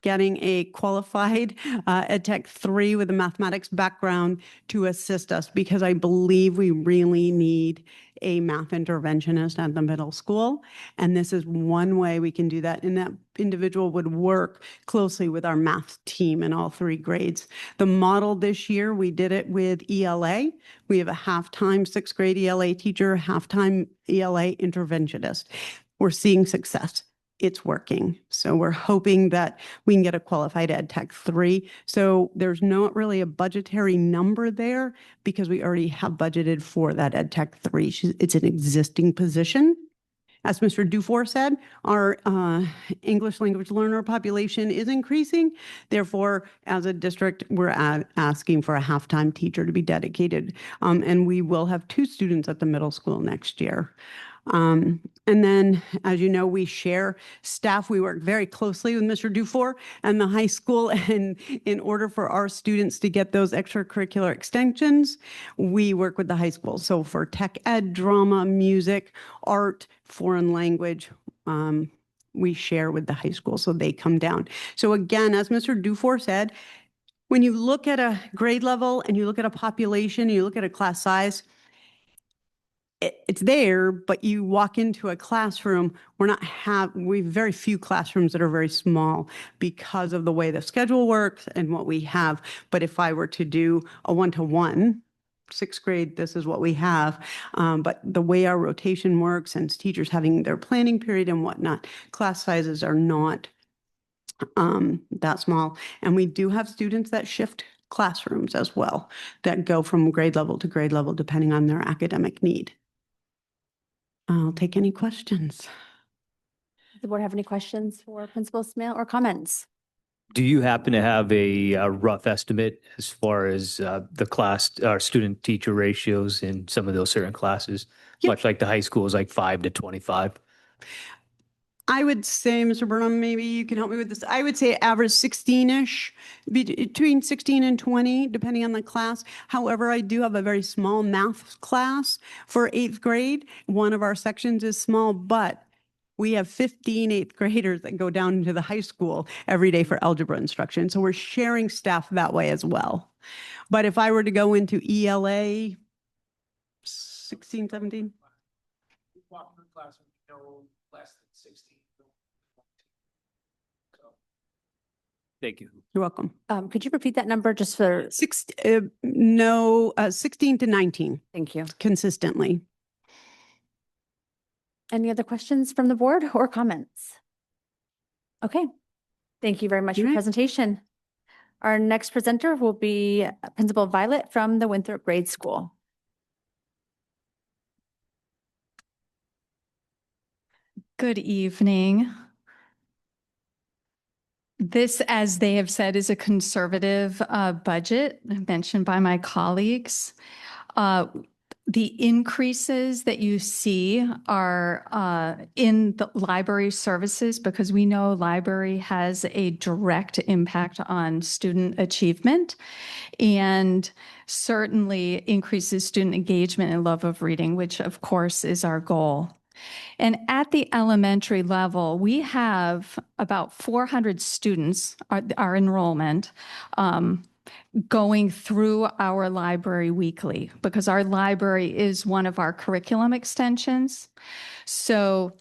getting a qualified EdTech 3 with a mathematics background to assist us, because I believe we really need a math interventionist at the middle school. And this is one way we can do that. And that individual would work closely with our math team in all 3 grades. The model this year, we did it with ELA. We have a half-time 6th grade ELA teacher, half-time ELA interventionist. We're seeing success. It's working. So we're hoping that we can get a qualified EdTech 3. So there's not really a budgetary number there, because we already have budgeted for that EdTech 3. It's an existing position. As Mr. Dufour said, our English language learner population is increasing. Therefore, as a district, we're asking for a half-time teacher to be dedicated. And we will have 2 students at the middle school next year. And then, as you know, we share staff. We work very closely with Mr. Dufour and the high school. And in order for our students to get those extracurricular extensions, we work with the high school. So for tech ed, drama, music, art, foreign language, we share with the high school, so they come down. So again, as Mr. Dufour said, when you look at a grade level and you look at a population, you look at a class size, it's there, but you walk into a classroom, we have very few classrooms that are very small because of the way the schedule works and what we have. But if I were to do a 1-to-1, sixth grade, this is what we have. But the way our rotation works and teachers having their planning period and whatnot, class sizes are not that small. And we do have students that shift classrooms as well, that go from grade level to grade level, depending on their academic need. I'll take any questions. Does the board have any questions for Principal Smale or comments? Do you happen to have a rough estimate as far as the class or student teacher ratios in some of those certain classes? Yep. Much like the high school is like 5 to 25. I would say, Mr. Burnham, maybe you can help me with this. I would say average 16-ish, between 16 and 20, depending on the class. However, I do have a very small math class for 8th grade. One of our sections is small, but we have 15 8th graders that go down into the high school every day for algebra instruction. So we're sharing staff that way as well. But if I were to go into ELA, 16, 17. Walk through class with no less than 16. Thank you. You're welcome. Could you repeat that number just for, 16 to 19 thank you. consistently. Any other questions from the board or comments? Okay. Thank you very much for your All right. presentation. Our next presenter will be Principal Violet from the Winthrop Grade School. Good evening. This, as they have said, is a conservative budget mentioned by my colleagues. The increases that you see are in the library services, because we know library has a direct impact on student achievement and certainly increases student engagement and love of reading, which of course is our goal. And at the elementary level, we have about 400 students, our enrollment, going through our library weekly, because our library is one of our curriculum extensions. So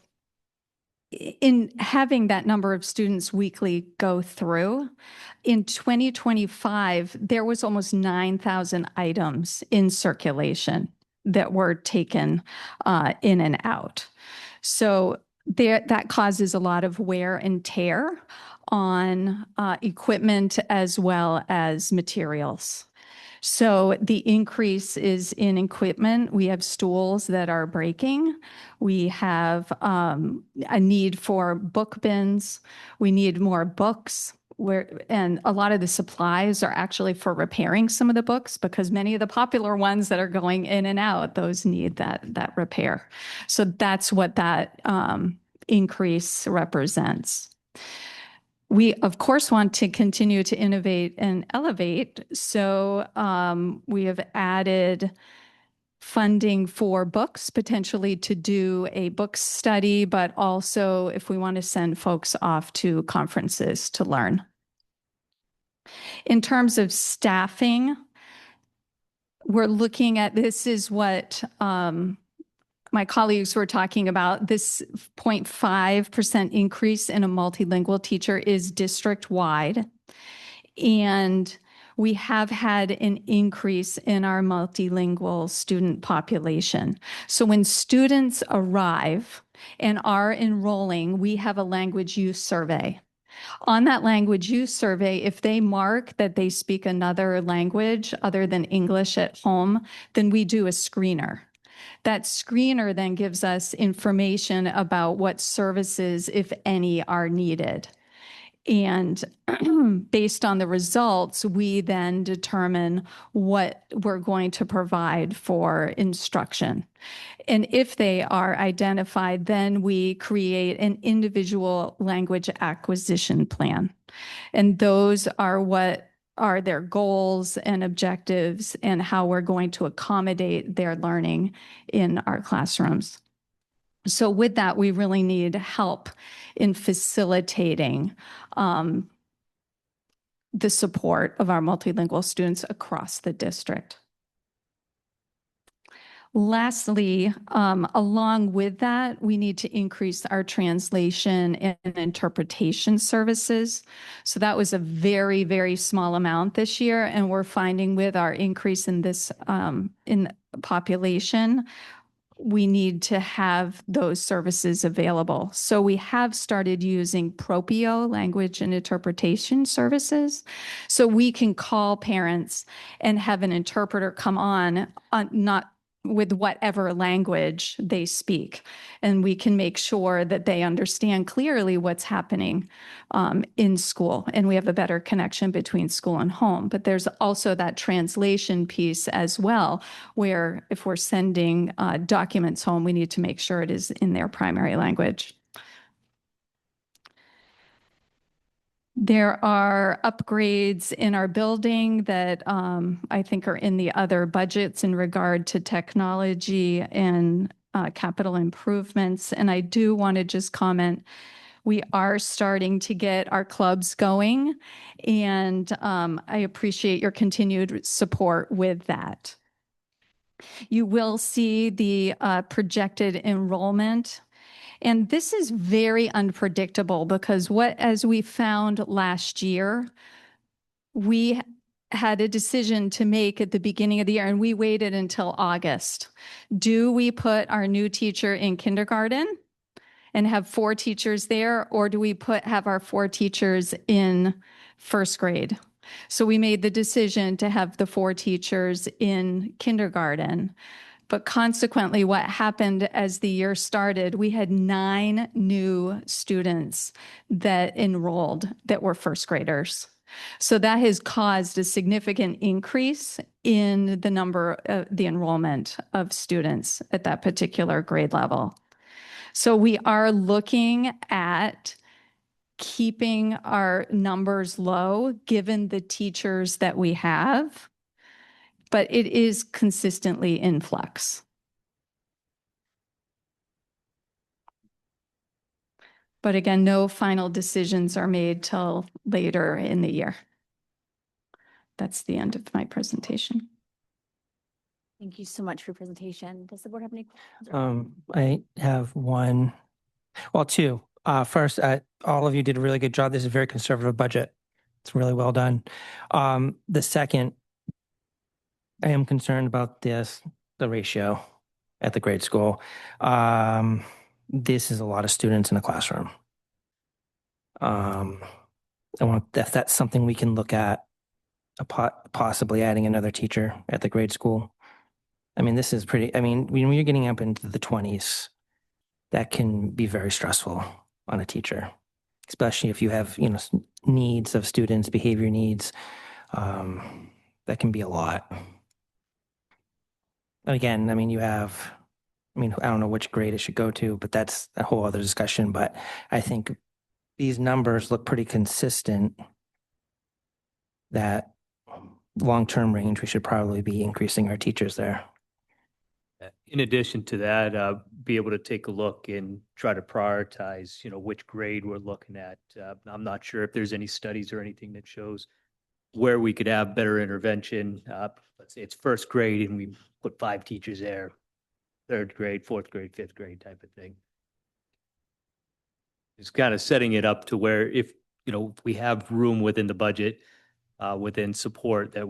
in having that number of students weekly go through, in 2025, there was almost 9,000 items in circulation that were taken in and out. So that causes a lot of wear and tear on equipment as well as materials. So the increase is in equipment. We have stools that are breaking. We have a need for book bins. We need more books. And a lot of the supplies are actually for repairing some of the books, because many of the popular ones that are going in and out, those need that repair. So that's what that increase represents. We, of course, want to continue to innovate and elevate. So we have added funding for books, potentially to do a book study, but also if we want to send folks off to conferences to learn. In terms of staffing, we're looking at, this is what my colleagues were talking about, this 0.5% increase in a multilingual teacher is district-wide. And we have had an increase in our multilingual student population. So when students arrive and are enrolling, we have a language use survey. On that language use survey, if they mark that they speak another language other than English at home, then we do a screener. That screener then gives us information about what services, if any, are needed. And based on the results, we then determine what we're going to provide for instruction. And if they are identified, then we create an individual language acquisition plan. And those are what are their goals and objectives and how we're going to accommodate their learning in our classrooms. So with that, we really need help in facilitating the support of our multilingual students across the district. Lastly, along with that, we need to increase our translation and interpretation services. So that was a very, very small amount this year. And we're finding with our increase in this in population, we need to have those services available. So we have started using Propio language and interpretation services. So we can call parents and have an interpreter come on, not with whatever language they speak. And we can make sure that they understand clearly what's happening in school. And we have a better connection between school and home. But there's also that translation piece as well, where if we're sending documents home, we need to make sure it is in their primary language. There are upgrades in our building that I think are in the other budgets in regard to technology and capital improvements. And I do want to just comment, we are starting to get our clubs going, and I appreciate your continued support with that. You will see the projected enrollment. And this is very unpredictable because as we found last year, we had a decision to make at the beginning of the year, and we waited until August. Do we put our new teacher in kindergarten and have 4 teachers there, or do we have our 4 teachers in first grade? So we made the decision to have the 4 teachers in kindergarten. But consequently, what happened as the year started, we had 9 new students that enrolled that were first graders. So that has caused a significant increase in the number of the enrollment of students at that particular grade level. So we are looking at keeping our numbers low, given the teachers that we have, but it is consistently in flux. But again, no final decisions are made till later in the year. That's the end of my presentation. Thank you so much for your presentation. Does the board have any questions? I have two. First, all of you did a really good job. This is a very conservative budget. It's really well done. The second, I am concerned about the ratio at the grade school. This is a lot of students in a classroom. If that's something we can look at, possibly adding another teacher at the grade school. I mean, this is pretty, when you're getting up into the 20s, that can be very stressful on a teacher, especially if you have, needs of students, behavior needs. That can be a lot. Again, you have, I don't know which grade it should go to, but that's a whole other discussion. But I think these numbers look pretty consistent that long-term range, we should probably be increasing our teachers there. In addition to that, be able to take a look and try to prioritize, which grade we're looking at. I'm not sure if there's any studies or anything that shows where we could have better intervention. Let's say it's first grade and we put 5 teachers there, 3rd grade, 4th grade, 5th grade type of thing. It's kind of setting it up to where if we have room within the budget, within support that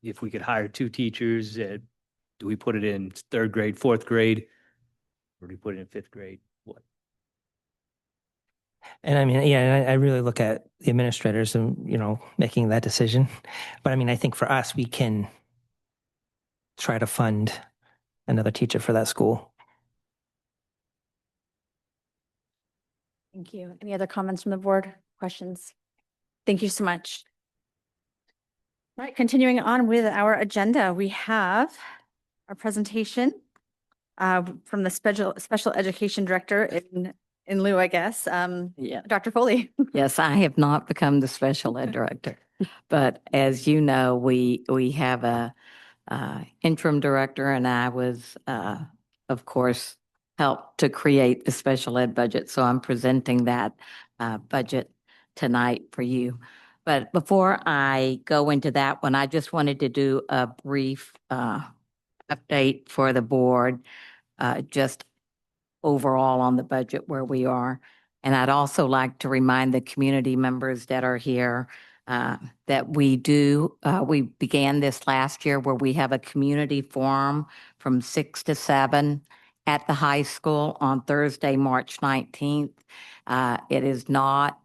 if we could hire 2 teachers, do we put it in 3rd grade, 4th grade, or do we put it in 5th grade? What? And I really look at the administrators and, making that decision. But I think for us, we can try to fund another teacher for that school. Thank you. Any other comments from the board? questions? Thank you so much. All right, continuing on with our agenda, we have our presentation from the special education director in lieu, I guess, Yeah. Dr. Foley. Yes, I have not become the special ed director, but as you know, we have a interim director, and I was, of course, helped to create the special ed budget. So I'm presenting that budget tonight for you. But before I go into that one, I just wanted to do a brief update for the board, just overall on the budget where we are. And I'd also like to remind the community members that are here that we began this last year where we have a community forum from 6 to 7 at the high school on Thursday, March 19th. It is not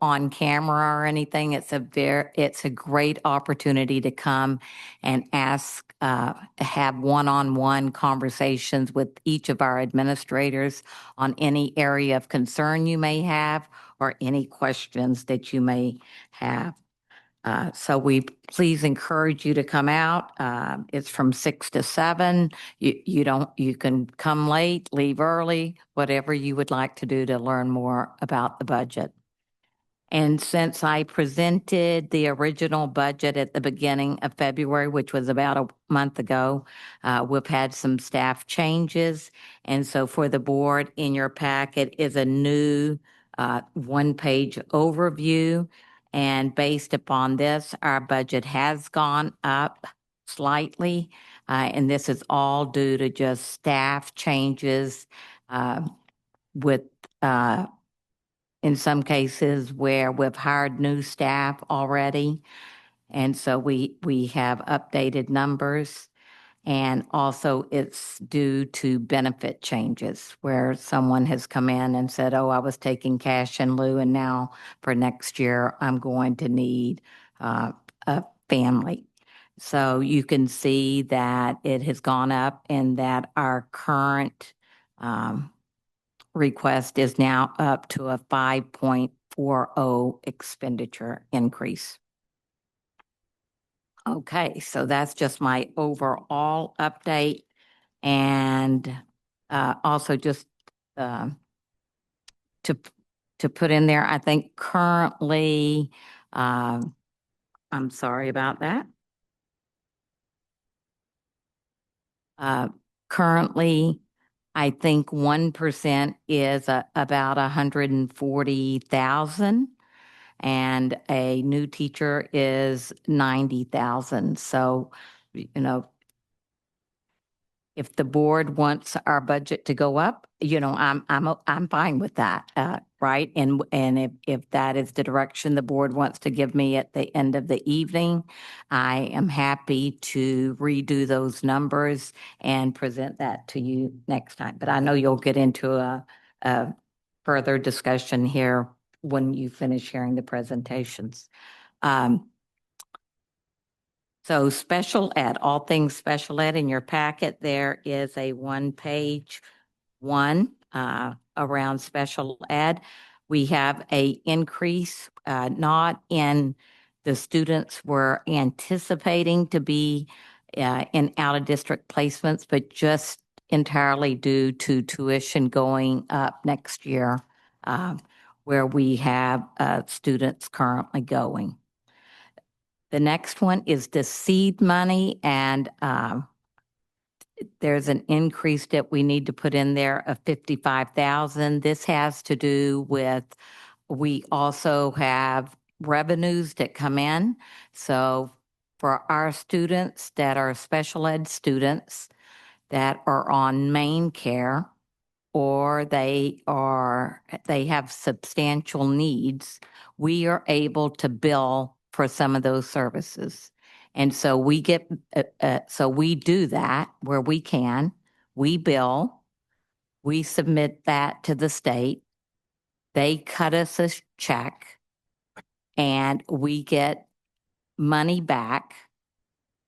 on camera or anything. It's a great opportunity to come and ask, have one-on-one conversations with each of our administrators on any area of concern you may have or any questions that you may have. So we please encourage you to come out. It's from 6 to 7. You can come late, leave early, whatever you would like to do to learn more about the budget. And since I presented the original budget at the beginning of February, which was about a month ago, we've had some staff changes. And so for the board, in your packet is a new one-page overview. And based upon this, our budget has gone up slightly. And this is all due to just staff changes with in some cases where we've hired new staff already. And so we have updated numbers. And also it's due to benefit changes where someone has come in and said, oh, I was taking cash in lieu, and now for next year, I'm going to need a family. So you can see that it has gone up and that our current request is now up to a 5.40 expenditure increase. Okay, so that's just my overall update. And also just to put in there, I think currently, I'm sorry about that. Currently, I think 1% is about 140,000, and a new teacher is 90,000. So, if the board wants our budget to go up, I'm fine with that, right? And if that is the direction the board wants to give me at the end of the evening, I am happy to redo those numbers and present that to you next time. But I know you'll get into a further discussion here when you finish hearing the presentations. So special ed, all things special ed in your packet, there is a one-page around special ed. We have a increase, not in the students we're anticipating to be in out-of-district placements, but just entirely due to tuition going up next year, where we have students currently going. The next one is the seed money, and there's an increase that we need to put in there of 55,000. This has to do with, we also have revenues that come in. So for our students that are special ed students that are on main care, or they have substantial needs, we are able to bill for some of those services. And so we do that where we can. We bill, we submit that to the state. They cut us a check and we get money back.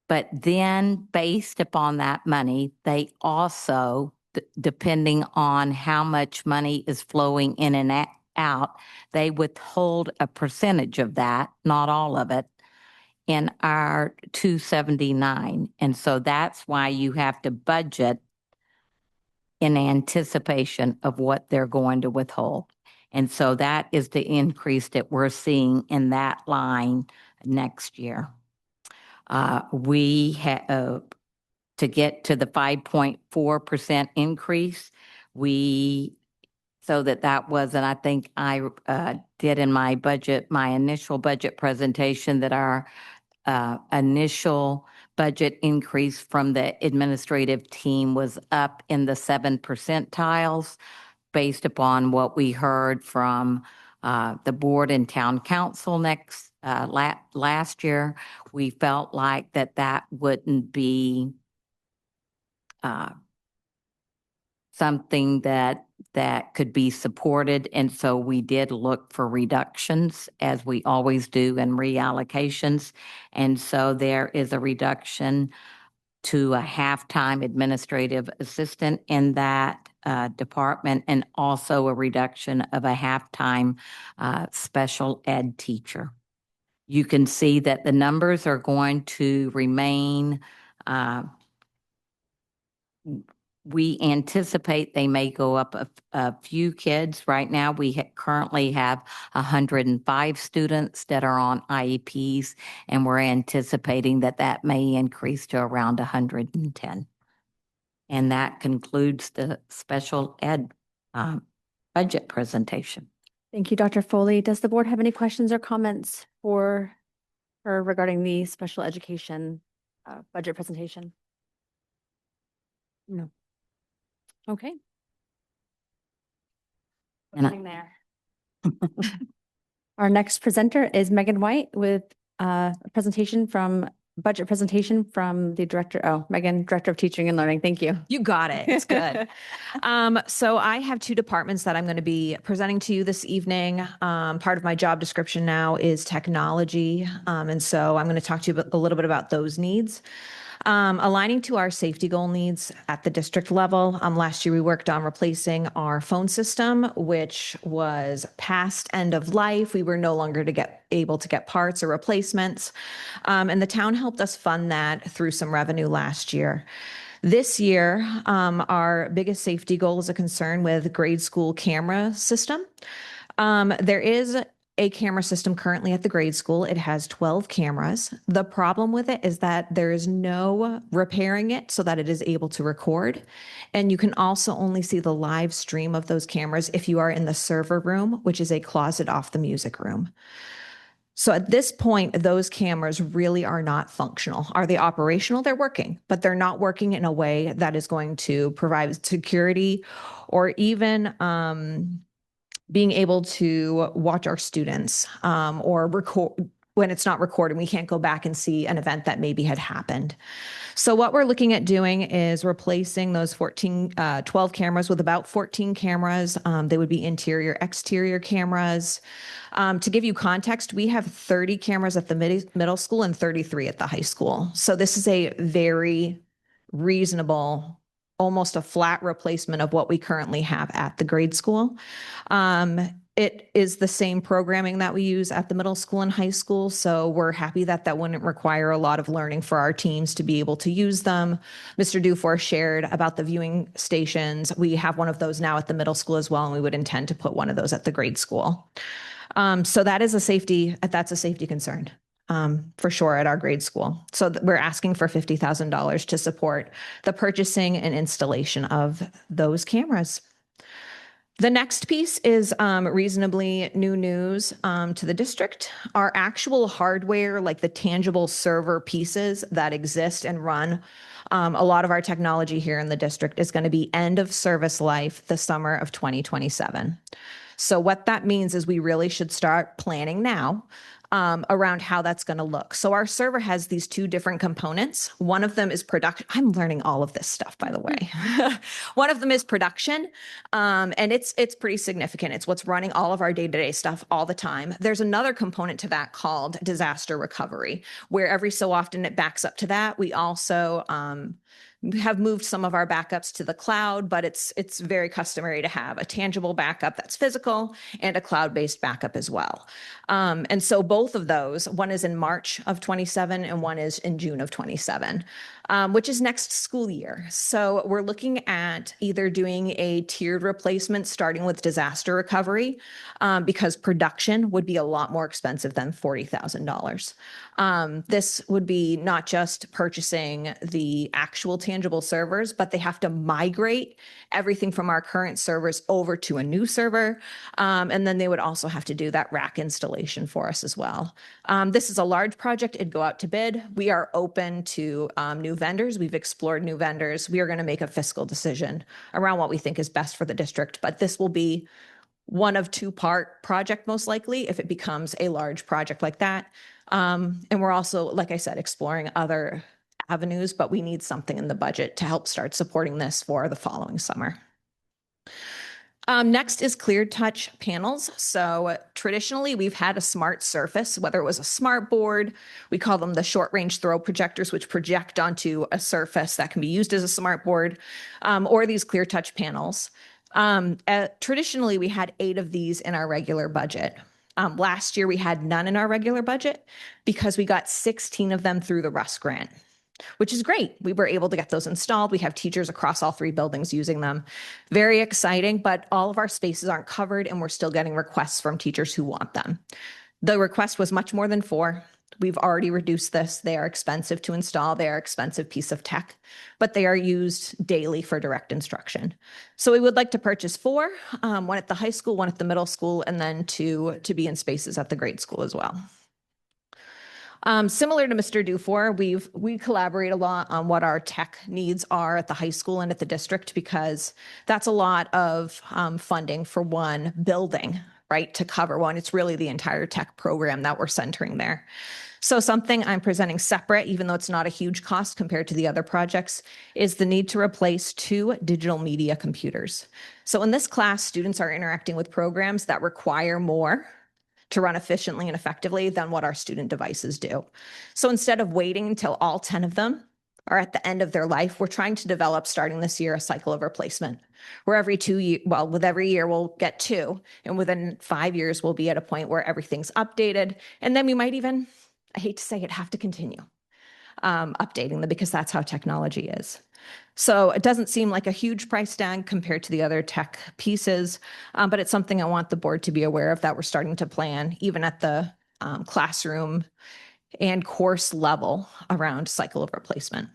But then based upon that money, they also, depending on how much money is flowing in and out, they withhold a percentage of that, not all of it, in our 279. And so that's why you have to budget in anticipation of what they're going to withhold. And so that is the increase that we're seeing in that line next year. We have, to get to the 5.4% increase, so that was, and I think I did in my budget, my initial budget presentation, that our initial budget increase from the administrative team was up in the 7 percentiles based upon what we heard from the board and town council last year. We felt like that wouldn't be something that could be supported. And so we did look for reductions, as we always do, in reallocations. And so there is a reduction to a half-time administrative assistant in that department, and also a reduction of a half-time special ed teacher. You can see that the numbers are going to remain. We anticipate they may go up a few kids. Right now, we currently have 105 students that are on IEPs, and we're anticipating that may increase to around 110. And that concludes the special ed budget presentation. Thank you, Dr. Foley. Does the board have any questions or comments for her regarding the special education budget presentation? No. Okay. And Nothing there. Our next presenter is Megan White with a budget presentation from the director. Megan, Director of Teaching and Learning. Thank you. You got it. It's good. So I have two departments that I'm going to be presenting to you this evening. Part of my job description now is technology. And so I'm going to talk to you a little bit about those needs. Aligning to our safety goal needs at the district level. Last year we worked on replacing our phone system, which was past end of life. We were no longer able to get parts or replacements. And the town helped us fund that through some revenue last year. This year, our biggest safety goal is a concern with grade school camera system. There is a camera system currently at the grade school. It has 12 cameras. The problem with it is that there is no repairing it so that it is able to record. And you can also only see the live stream of those cameras if you are in the server room, which is a closet off the music room. So at this point, those cameras really are not functional. Are they operational? They're working, but they're not working in a way that is going to provide security or even being able to watch our students or record when it's not recorded. We can't go back and see an event that maybe had happened. So what we're looking at doing is replacing those 12 cameras with about 14 cameras. They would be interior, exterior cameras. To give you context, we have 30 cameras at the middle school and 33 at the high school. So this is a very reasonable, almost a flat replacement of what we currently have at the grade school. It is the same programming that we use at the middle school and high school. So we're happy that wouldn't require a lot of learning for our teams to be able to use them. Mr. Dufour shared about the viewing stations. We have one of those now at the middle school as well, and we would intend to put one of those at the grade school. So that's a safety concern. For sure at our grade school. So we're asking for $50,000 to support the purchasing and installation of those cameras. The next piece is reasonably new news to the district. Our actual hardware, like the tangible server pieces that exist and run a lot of our technology here in the district, is going to be end of service life the summer of 2027. So what that means is we really should start planning now around how that's going to look. So our server has these two different components. One of them is production. I'm learning all of this stuff, by the way. One of them is production, and it's pretty significant. It's what's running all of our day-to-day stuff all the time. There's another component to that called disaster recovery, where every so often it backs up to that. We also have moved some of our backups to the cloud, but it's very customary to have a tangible backup that's physical and a cloud-based backup as well. And so both of those, one is in March of 27 and one is in June of 27, which is next school year. So we're looking at either doing a tiered replacement starting with disaster recovery, because production would be a lot more expensive than $40,000. This would be not just purchasing the actual tangible servers, but they have to migrate everything from our current servers over to a new server. And then they would also have to do that rack installation for us as well. This is a large project. It'd go out to bid. We are open to new vendors. We've explored new vendors. We are going to make a fiscal decision around what we think is best for the district, but this will be one of two-part project most likely if it becomes a large project like that. And we're also, like I said, exploring other avenues, but we need something in the budget to help start supporting this for the following summer. Next is clear touch panels. So traditionally we've had a smart surface, whether it was a smart board, we call them the short range throw projectors, which project onto a surface that can be used as a smart board, or these clear touch panels. Traditionally we had 8 of these in our regular budget. Last year we had none in our regular budget because we got 16 of them through the RUS grant, which is great. We were able to get those installed. We have teachers across all 3 buildings using them. Very exciting, but all of our spaces aren't covered and we're still getting requests from teachers who want them. The request was much more than 4. We've already reduced this. They are expensive to install. They are expensive piece of tech, but they are used daily for direct instruction. So we would like to purchase 4, one at the high school, one at the middle school, and then 2 to be in spaces at the grade school as well. Similar to Mr. Dufour, we collaborate a lot on what our tech needs are at the high school and at the district, because that's a lot of funding for one building, right, to cover one. It's really the entire tech program that we're centering there. So something I'm presenting separate, even though it's not a huge cost compared to the other projects, is the need to replace 2 digital media computers. So in this class, students are interacting with programs that require more to run efficiently and effectively than what our student devices do. So instead of waiting until all 10 of them are at the end of their life, we're trying to develop, starting this year, a cycle of replacement, where every 2 years, well, with every year we'll get 2, and within 5 years we'll be at a point where everything's updated, and then we might even, I hate to say it, have to continue updating them, because that's how technology is. So it doesn't seem like a huge price tag compared to the other tech pieces, but it's something I want the board to be aware of, that we're starting to plan even at the classroom and course level around cycle of replacement.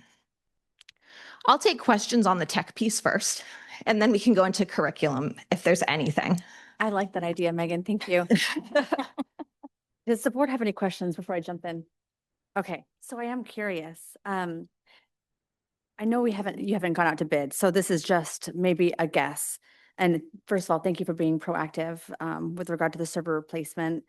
I'll take questions on the tech piece first, and then we can go into curriculum if there's anything. I like that idea, Megan. Thank you. Does the board have any questions before I jump in? Okay, so I am curious. I know you haven't gone out to bid, so this is just maybe a guess. And first of all, thank you for being proactive with regard to the server replacement.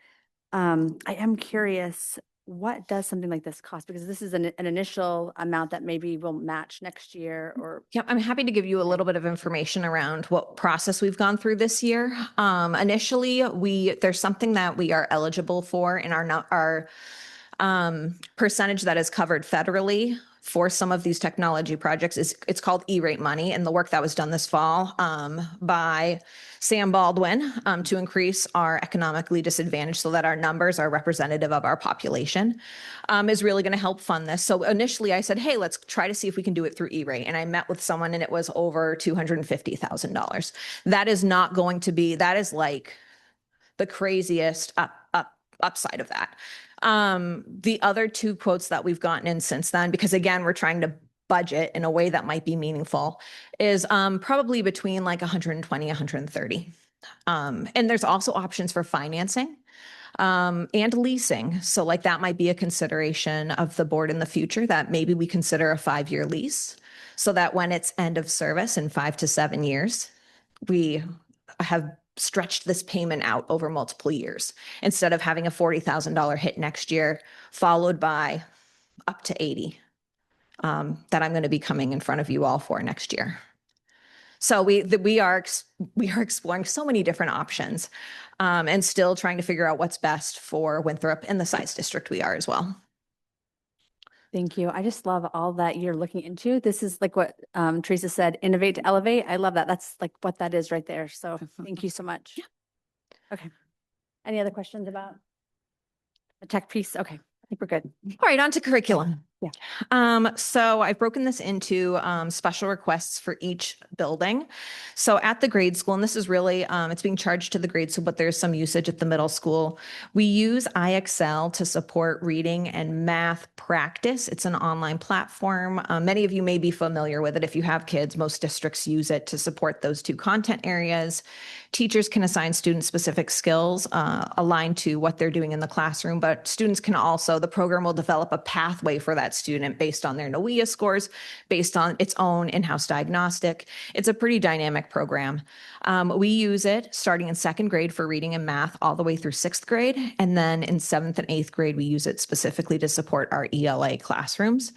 I am curious, what does something like this cost? Because this is an initial amount that maybe will match next year, or. Yep, I'm happy to give you a little bit of information around what process we've gone through this year. Initially, there's something that we are eligible for in our percentage that is covered federally for some of these technology projects. It's called E-rate money, and the work that was done this fall by Sam Baldwin to increase our economically disadvantaged so that our numbers are representative of our population is really going to help fund this. So initially I said, hey, let's try to see if we can do it through E-rate. And I met with someone and it was over $250,000. That is not going to be, that is like the craziest upside of that. The other 2 quotes that we've gotten in since then, because again, we're trying to budget in a way that might be meaningful, is probably between like 120, 130. And there's also options for financing and leasing. So like that might be a consideration of the board in the future, that maybe we consider a 5-year lease, so that when it's end of service in 5 to 7 years, we have stretched this payment out over multiple years, instead of having a $40,000 hit next year, followed by up to 80 that I'm going to be coming in front of you all for next year. So we are exploring so many different options and still trying to figure out what's best for Winthrop and the size district we are as well. Thank you. I just love all that you're looking into. This is like what Teresa said, innovate to elevate. I love that. That's like what that is right there. So thank you so much. Okay. Any other questions about the tech piece? Okay. I think we're good. All right, on to curriculum. Yeah. So I've broken this into special requests for each building. So at the grade school, and this is really, it's being charged to the grade school, but there's some usage at the middle school. We use IXL to support reading and math practice. It's an online platform. Many of you may be familiar with it. If you have kids, most districts use it to support those two content areas. Teachers can assign student-specific skills aligned to what they're doing in the classroom, but students can also, the program will develop a pathway for that student based on their NOEA scores, based on its own in-house diagnostic. It's a pretty dynamic program. We use it starting in 2nd grade for reading and math all the way through 6th grade. And then in 7th and 8th grade, we use it specifically to support our ELA classrooms.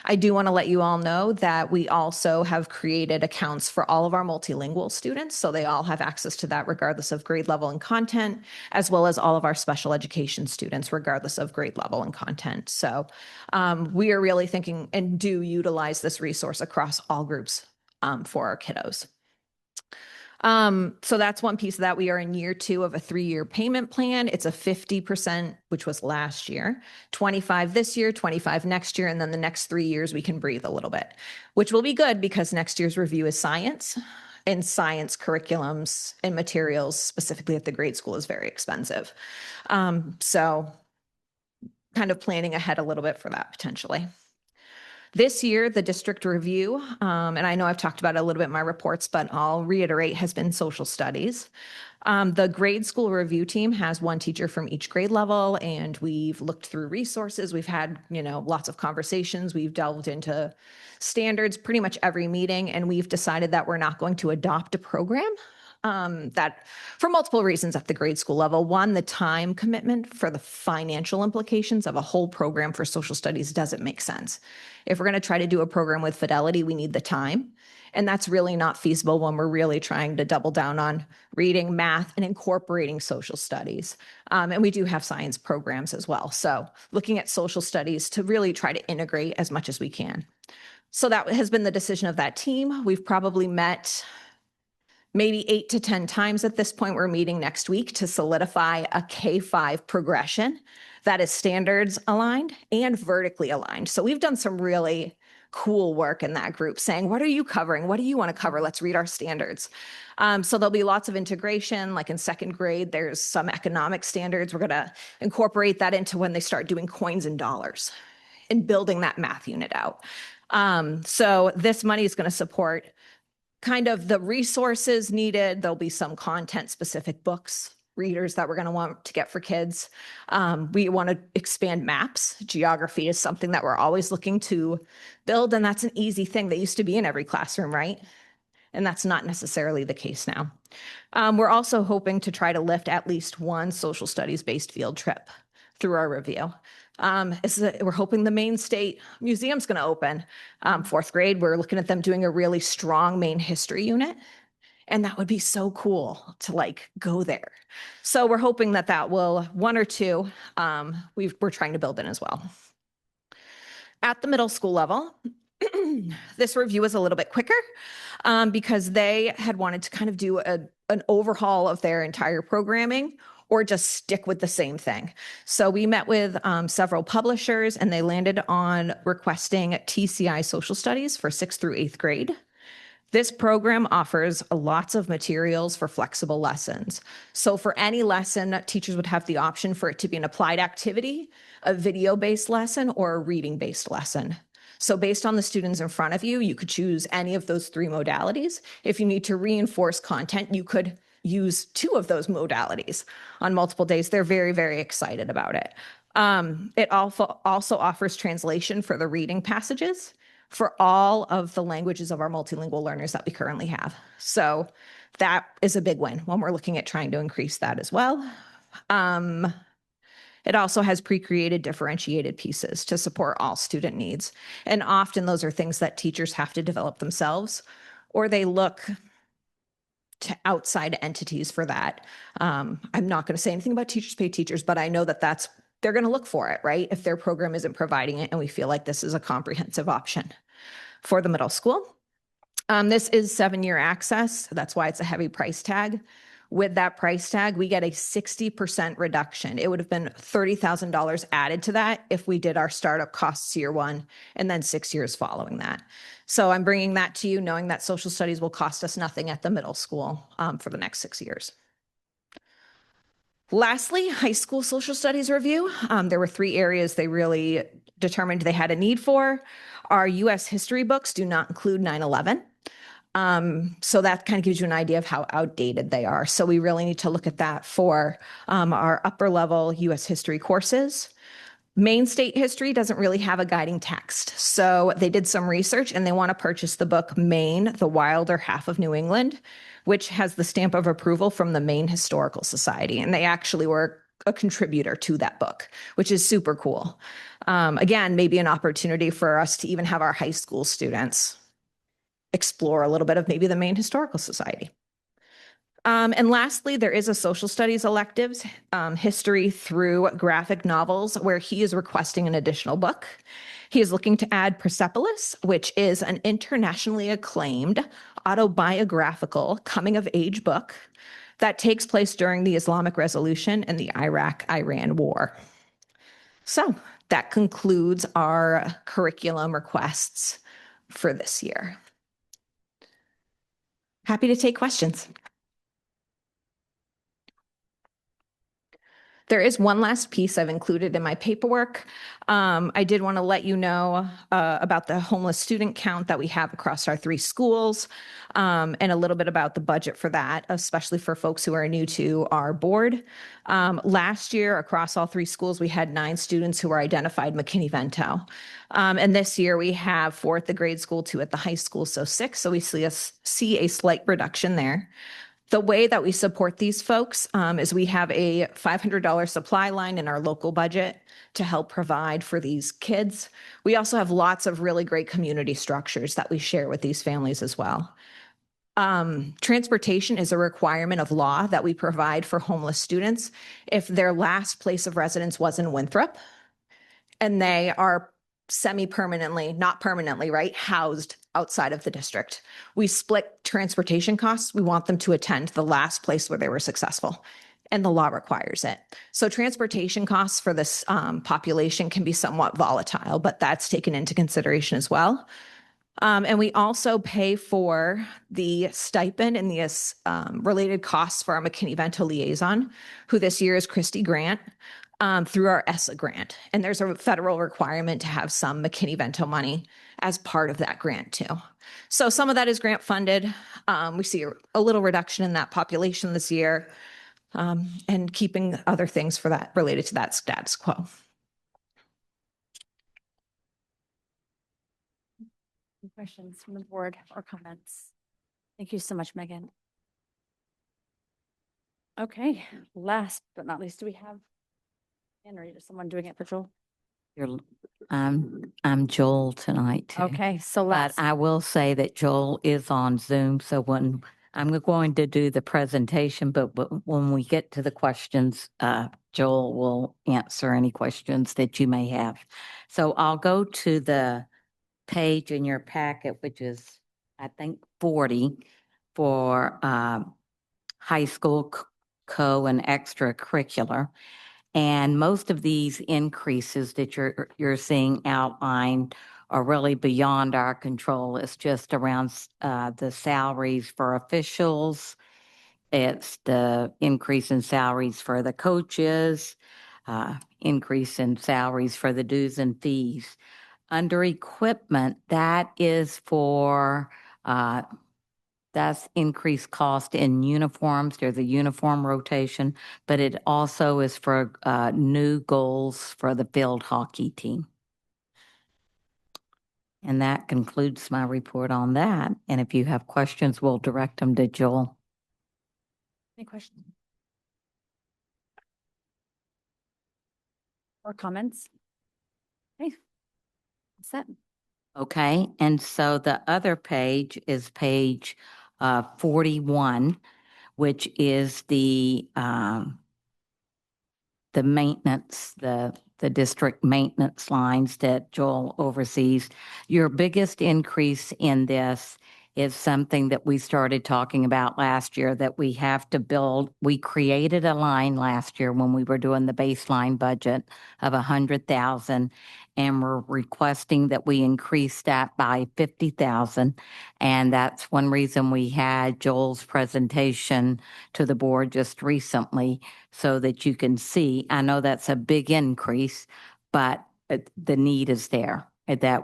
I do want to let you all know that we also have created accounts for all of our multilingual students. So they all have access to that regardless of grade level and content, as well as all of our special education students, regardless of grade level and content. So we are really thinking and do utilize this resource across all groups for our kiddos. So that's one piece of that. We are in year 2 of a 3-year payment plan. It's a 50%, which was last year, 25 this year, 25 next year, and then the next 3 years we can breathe a little bit, which will be good because next year's review is science, and science curriculums and materials specifically at the grade school is very expensive. So kind of planning ahead a little bit for that potentially. This year, the district review, and I know I've talked about it a little bit in my reports, but I'll reiterate, has been social studies. The grade school review team has one teacher from each grade level, and we've looked through resources. We've had, lots of conversations. We've delved into standards pretty much every meeting, and we've decided that we're not going to adopt a program that for multiple reasons at the grade school level. One, the time commitment for the financial implications of a whole program for social studies doesn't make sense. If we're going to try to do a program with fidelity, we need the time. And that's really not feasible when we're really trying to double down on reading, math, and incorporating social studies. And we do have science programs as well. So looking at social studies to really try to integrate as much as we can. So that has been the decision of that team. We've probably met maybe 8 to 10 times at this point. We're meeting next week to solidify a K-5 progression that is standards aligned and vertically aligned. So we've done some really cool work in that group saying, what are you covering? What do you want to cover? Let's read our standards. So there'll be lots of integration. Like in 2nd grade, there's some economic standards. We're going to incorporate that into when they start doing coins and dollars and building that math unit out. So this money is going to support kind of the resources needed. There'll be some content specific books, readers that we're going to want to get for kids. We want to expand maps. Geography is something that we're always looking to build, and that's an easy thing that used to be in every classroom, right? And that's not necessarily the case now. We're also hoping to try to lift at least one social studies based field trip through our review. We're hoping the Maine State Museum's going to open. 4th grade, we're looking at them doing a really strong Maine history unit. And that would be so cool to go there. So we're hoping that will, 1 or 2, we're trying to build in as well. At the middle school level, this review is a little bit quicker because they had wanted to kind of do an overhaul of their entire programming or just stick with the same thing. So we met with several publishers and they landed on requesting TCI social studies for 6th through 8th grade. This program offers lots of materials for flexible lessons. So for any lesson, teachers would have the option for it to be an applied activity, a video-based lesson, or a reading-based lesson. So based on the students in front of you, you could choose any of those 3 modalities. If you need to reinforce content, you could use 2 of those modalities on multiple days. They're very, very excited about it. It also offers translation for the reading passages for all of the languages of our multilingual learners that we currently have. So that is a big win when we're looking at trying to increase that as well. It also has pre-created differentiated pieces to support all student needs. And often those are things that teachers have to develop themselves, or they look to outside entities for that. I'm not going to say anything about teachers pay teachers, but I know that that's they're going to look for it, right? If their program isn't providing it, and we feel like this is a comprehensive option for the middle school. This is 7-year access. That's why it's a heavy price tag. With that price tag, we get a 60% reduction. It would have been $30,000 added to that if we did our startup costs year 1 and then 6 years following that. So I'm bringing that to you, knowing that social studies will cost us nothing at the middle school for the next 6 years. Lastly, high school social studies review. There were 3 areas they really determined they had a need for. Our U.S. history books do not include 9/11. So that kind of gives you an idea of how outdated they are. So we really need to look at that for our upper level U.S. history courses. Maine state history doesn't really have a guiding text. So they did some research and they want to purchase the book Maine, the Wilder Half of New England, which has the stamp of approval from the Maine Historical Society. And they actually were a contributor to that book, which is super cool. Again, maybe an opportunity for us to even have our high school students explore a little bit of maybe the Maine Historical Society. And lastly, there is a social studies electives, history through graphic novels, where he is requesting an additional book. He is looking to add Persepolis, which is an internationally acclaimed autobiographical coming-of-age book that takes place during the Islamic Revolution and the Iraq-Iran War. So that concludes our curriculum requests for this year. Happy to take questions. There is one last piece I've included in my paperwork. I did want to let you know about the homeless student count that we have across our 3 schools, and a little bit about the budget for that, especially for folks who are new to our board. Last year, across all 3 schools, we had 9 students who were identified McKinney-Vento. And this year we have 4 at the grade school, 2 at the high school, so 6. So we see a slight reduction there. The way that we support these folks is we have a $500 supply line in our local budget to help provide for these kids. We also have lots of really great community structures that we share with these families as well. Transportation is a requirement of law that we provide for homeless students if their last place of residence was in Winthrop and they are semi-permanently, not permanently, right, housed outside of the district. We split transportation costs. We want them to attend the last place where they were successful, and the law requires it. So transportation costs for this population can be somewhat volatile, but that's taken into consideration as well. And we also pay for the stipend and the related costs for our McKinney-Vento liaison, who this year is Christy Grant, through our ESSA grant. And there's a federal requirement to have some McKinney-Vento money as part of that grant too. So some of that is grant funded. We see a little reduction in that population this year, and keeping other things for that related to that status quo. Any questions from the board or comments? Thank you so much, Megan. Okay, last but not least, do we have or is someone doing it for Joel? I'm Joel tonight too. Okay, so But last. I will say that Joel is on Zoom, so when I'm going to do the presentation, but when we get to the questions, Joel will answer any questions that you may have. So I'll go to the page in your packet, which is, I think, 40 for high school co and extracurricular. And most of these increases that you're seeing outlined are really beyond our control. It's just around the salaries for officials. It's the increase in salaries for the coaches, increase in salaries for the dues and fees. Under equipment, that is for that's increased cost in uniforms. There's a uniform rotation, but it also is for new goals for the field hockey team. And that concludes my report on that. And if you have questions, we'll direct them to Joel. Any questions? Or comments? Okay. Set. Okay, and so the other page is page 41, which is the the maintenance, the district maintenance lines that Joel oversees. Your biggest increase in this is something that we started talking about last year that we have to build. We created a line last year when we were doing the baseline budget of 100,000, and we're requesting that we increase that by 50,000. And that's one reason we had Joel's presentation to the board just recently, so that you can see. I know that's a big increase, but the need is there. That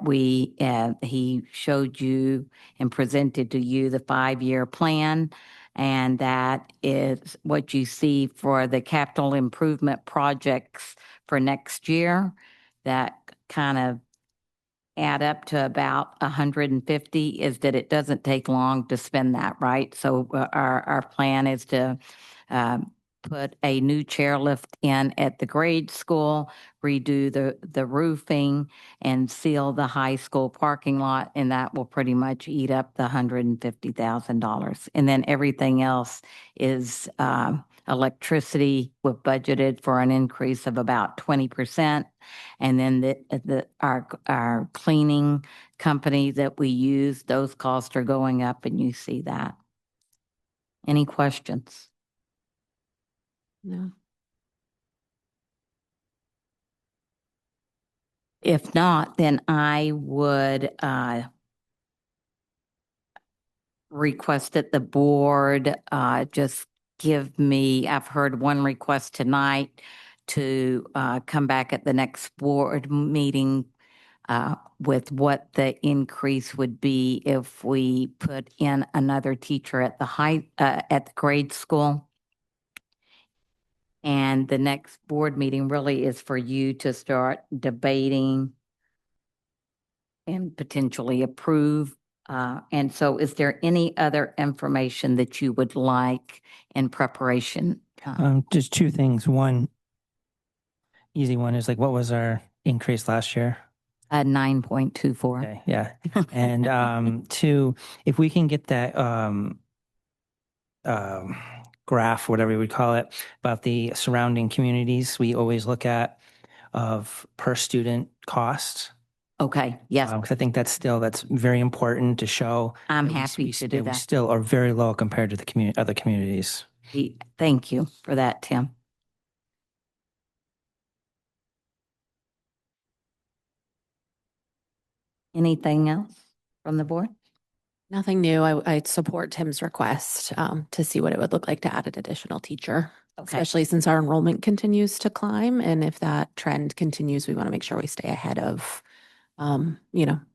he showed you and presented to you the 5-year plan, and that is what you see for the capital improvement projects for next year. That kind of add up to about 150, is that it doesn't take long to spend that, right? So our plan is to put a new chairlift in at the grade school, redo the roofing, and seal the high school parking lot, and that will pretty much eat up the $150,000. And then everything else is electricity. We've budgeted for an increase of about 20%. And then our cleaning company that we use, those costs are going up, and you see that. Any questions? No. If not, then I would request that the board just give me, I've heard one request tonight to come back at the next board meeting with what the increase would be if we put in another teacher at the grade school. And the next board meeting really is for you to start debating and potentially approve. And so is there any other information that you would like in preparation? Just two things. One, easy one is like, what was our increase last year? 9.24. Okay, yeah. And two, if we can get that graph, whatever we call it, about the surrounding communities, we always look at of per student cost. Okay, yes. Because I think that's very important to show. I'm that happy to do We that. still are very low compared to the other communities. Thank you for that, Tim. Anything else from the board? Nothing new. I support Tim's request to see what it would look like to add an additional teacher, especially since our enrollment continues to climb. And if that trend continues, we want to make sure we stay ahead of,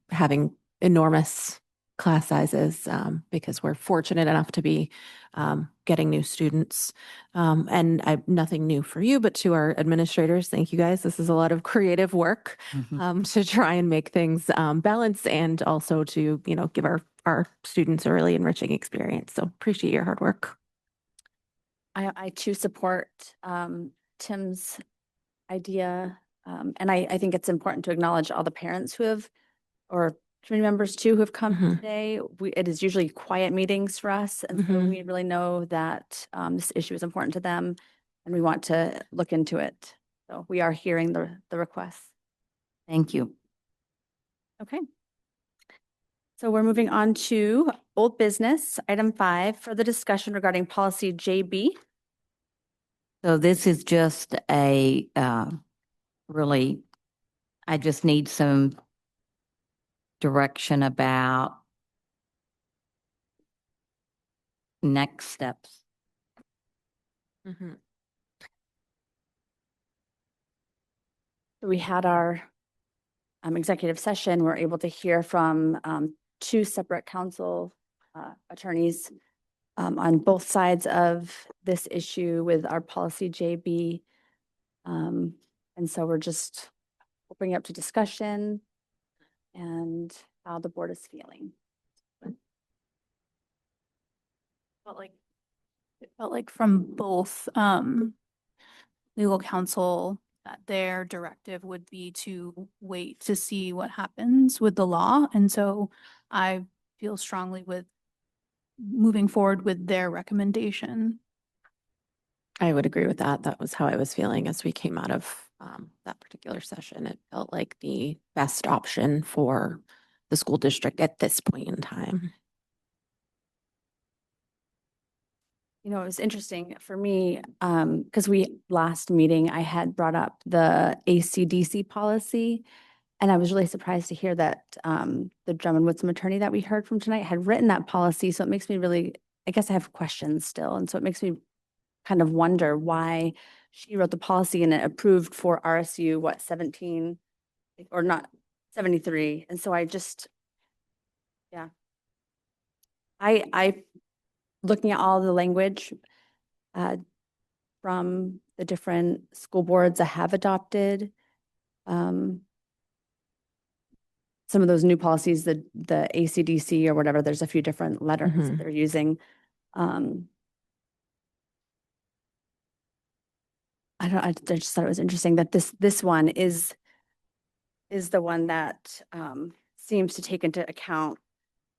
having enormous class sizes because we're fortunate enough to be getting new students. And nothing new for you, but to our administrators, thank you guys. This is a lot of creative work to try and make things balanced, and also to, give our students a really enriching experience. So appreciate your hard work. I too support Tim's idea. And I think it's important to acknowledge all the parents or community members too, who have come today. It is usually quiet meetings for us. And so we really know that this issue is important to them, and we want to look into it. So we are hearing the requests. Thank you. Okay. So we're moving on to old business, item 5, for the discussion regarding policy JB. So this is just a really, I just need some direction about next steps. We had our executive session. We're able to hear from 2 separate council attorneys on both sides of this issue with our policy JB. And so we're just opening up to discussion and how the board is feeling. It felt like from both legal counsel that their directive would be to wait to see what happens with the law. And so I feel strongly with moving forward with their recommendation. I would agree with that. That was how I was feeling as we came out of that particular session. It felt like the best option for the school district at this point in time. You know, it was interesting for me, because last meeting, I had brought up the ACDC policy. And I was really surprised to hear that the Drummond Woodsum attorney that we heard from tonight had written that policy. So it makes me really, I guess I have questions still. And so it makes me kind of wonder why she wrote the policy and it approved for RSU, 17 or not 73. And so yeah. I looking at all the language from the different school boards that have adopted some of those new policies, the ACDC or whatever, there's a few different letters that they're using. I just thought it was interesting that this one is the one that seems to take into account,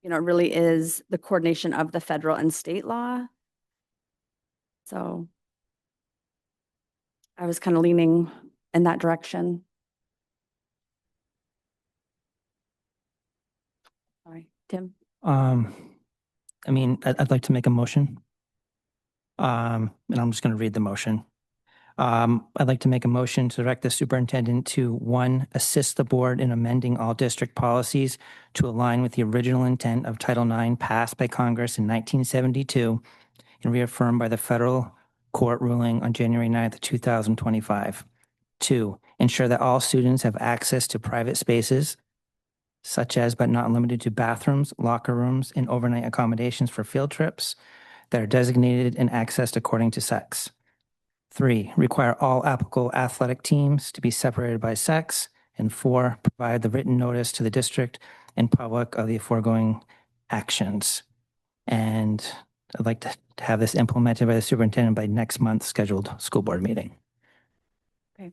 you know, it really is the coordination of the federal and state law. So I was kind of leaning in that direction. Sorry, Tim. I mean, I'd like to make a motion. And I'm just going to read the motion. I'd like to make a motion to direct the superintendent to, one, assist the board in amending all district policies to align with the original intent of Title IX passed by Congress in 1972 and reaffirmed by the federal court ruling on January 9th, 2025. Two, ensure that all students have access to private spaces, such as but not limited to bathrooms, locker rooms, and overnight accommodations for field trips that are designated and accessed according to sex. Three, require all applicable athletic teams to be separated by sex. And four, provide the written notice to the district and public of the foregoing actions. And I'd like to have this implemented by the superintendent by next month's scheduled school board meeting. Okay.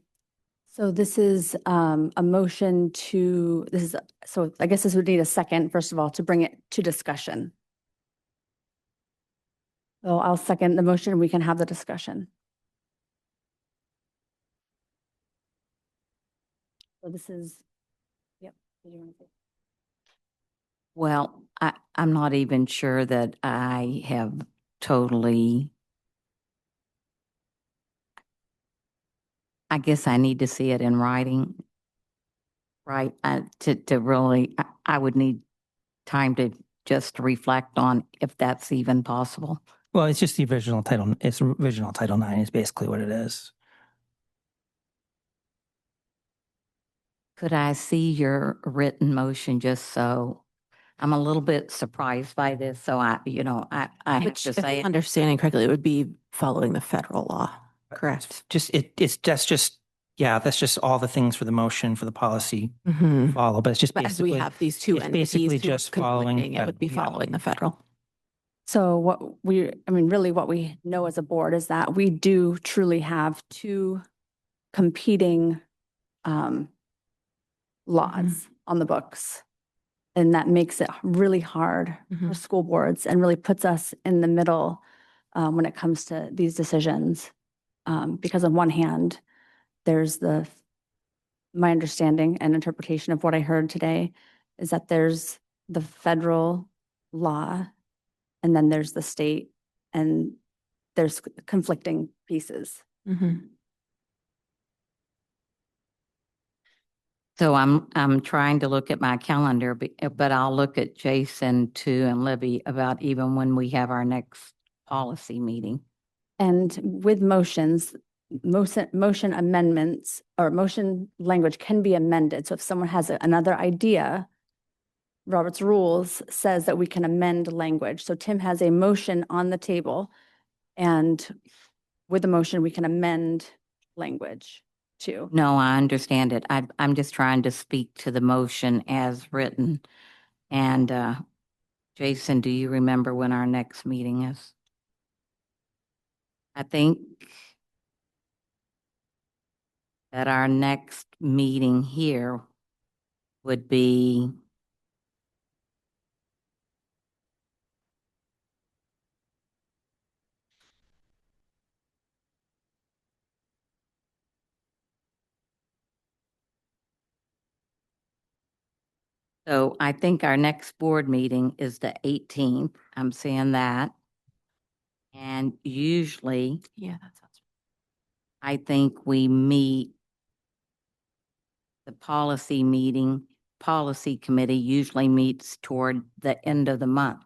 So this is a motion to, so I guess this would need a second, first of all, to bring it to discussion. So I'll second the motion. We can have the discussion. So this is, yep. Did you want to say? Well, I'm not even sure that I have totally, I guess I need to see it in writing, right? To really, I would need time to just reflect on if that's even possible. Well, it's just the original title. It's original Title IX is basically what it is. Could I see your written motion just so I'm a little bit surprised by this. So I have Which, to if say I'm it. understanding correctly, it would be following the federal law, correct? That's just all the things for the motion for the policy Mm-hmm. follow, but it's just But as we basically, have these two it's entities basically who are just following conflicting, it would be federal, yeah. following the federal. So really what we know as a board is that we do truly have two competing laws on the books. And that makes it really hard for school boards and really puts us in the middle when it comes to these decisions. Because on one hand, there's my understanding and interpretation of what I heard today is that there's the federal law and then there's the state and there's conflicting pieces. So I'm trying to look at my calendar, but I'll look at Jason too and Libby about even when we have our next policy meeting. And with motions, motion amendments or motion language can be amended. So if someone has another idea, Robert's rules says that we can amend language. So Tim has a motion on the table and with the motion, we can amend language too. No, I understand it. I'm just trying to speak to the motion as written. And Jason, do you remember when our next meeting is? I think that our next meeting here would be So I think our next board meeting is the 18th. I'm seeing that. And usually, Yeah, that sounds. I think we meet the policy committee usually meets toward the end of the month.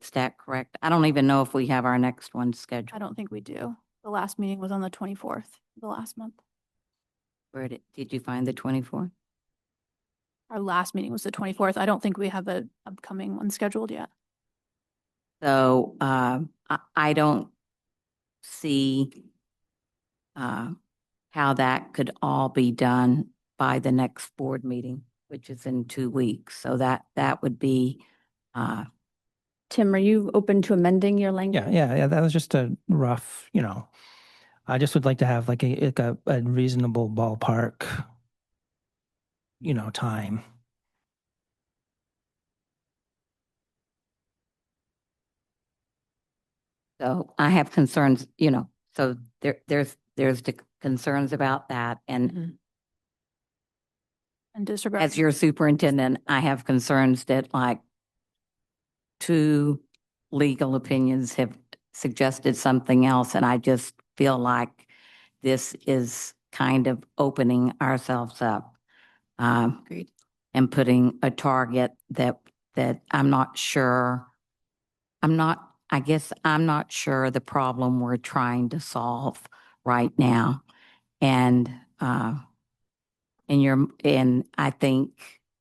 Is that correct? I don't even know if we have our next one I scheduled. don't think we do. The last meeting was on the 24th, the last month. Where did you find the 24th? Our last meeting was the 24th. I don't think we have a upcoming one scheduled yet. So I don't see how that could all be done by the next board meeting, which is in 2 weeks. So that would be Tim, are you open to amending your language? Yeah. That was just a rough, I just would like to have like a reasonable ballpark, time. So I have concerns, so there's the concerns about that. And And disregard. as your superintendent, I have concerns that like 2 legal opinions have suggested something else. And I just feel like this is kind of opening ourselves up. Agreed. And putting a target that I'm not sure, I guess I'm not sure the problem we're trying to solve right now. And I think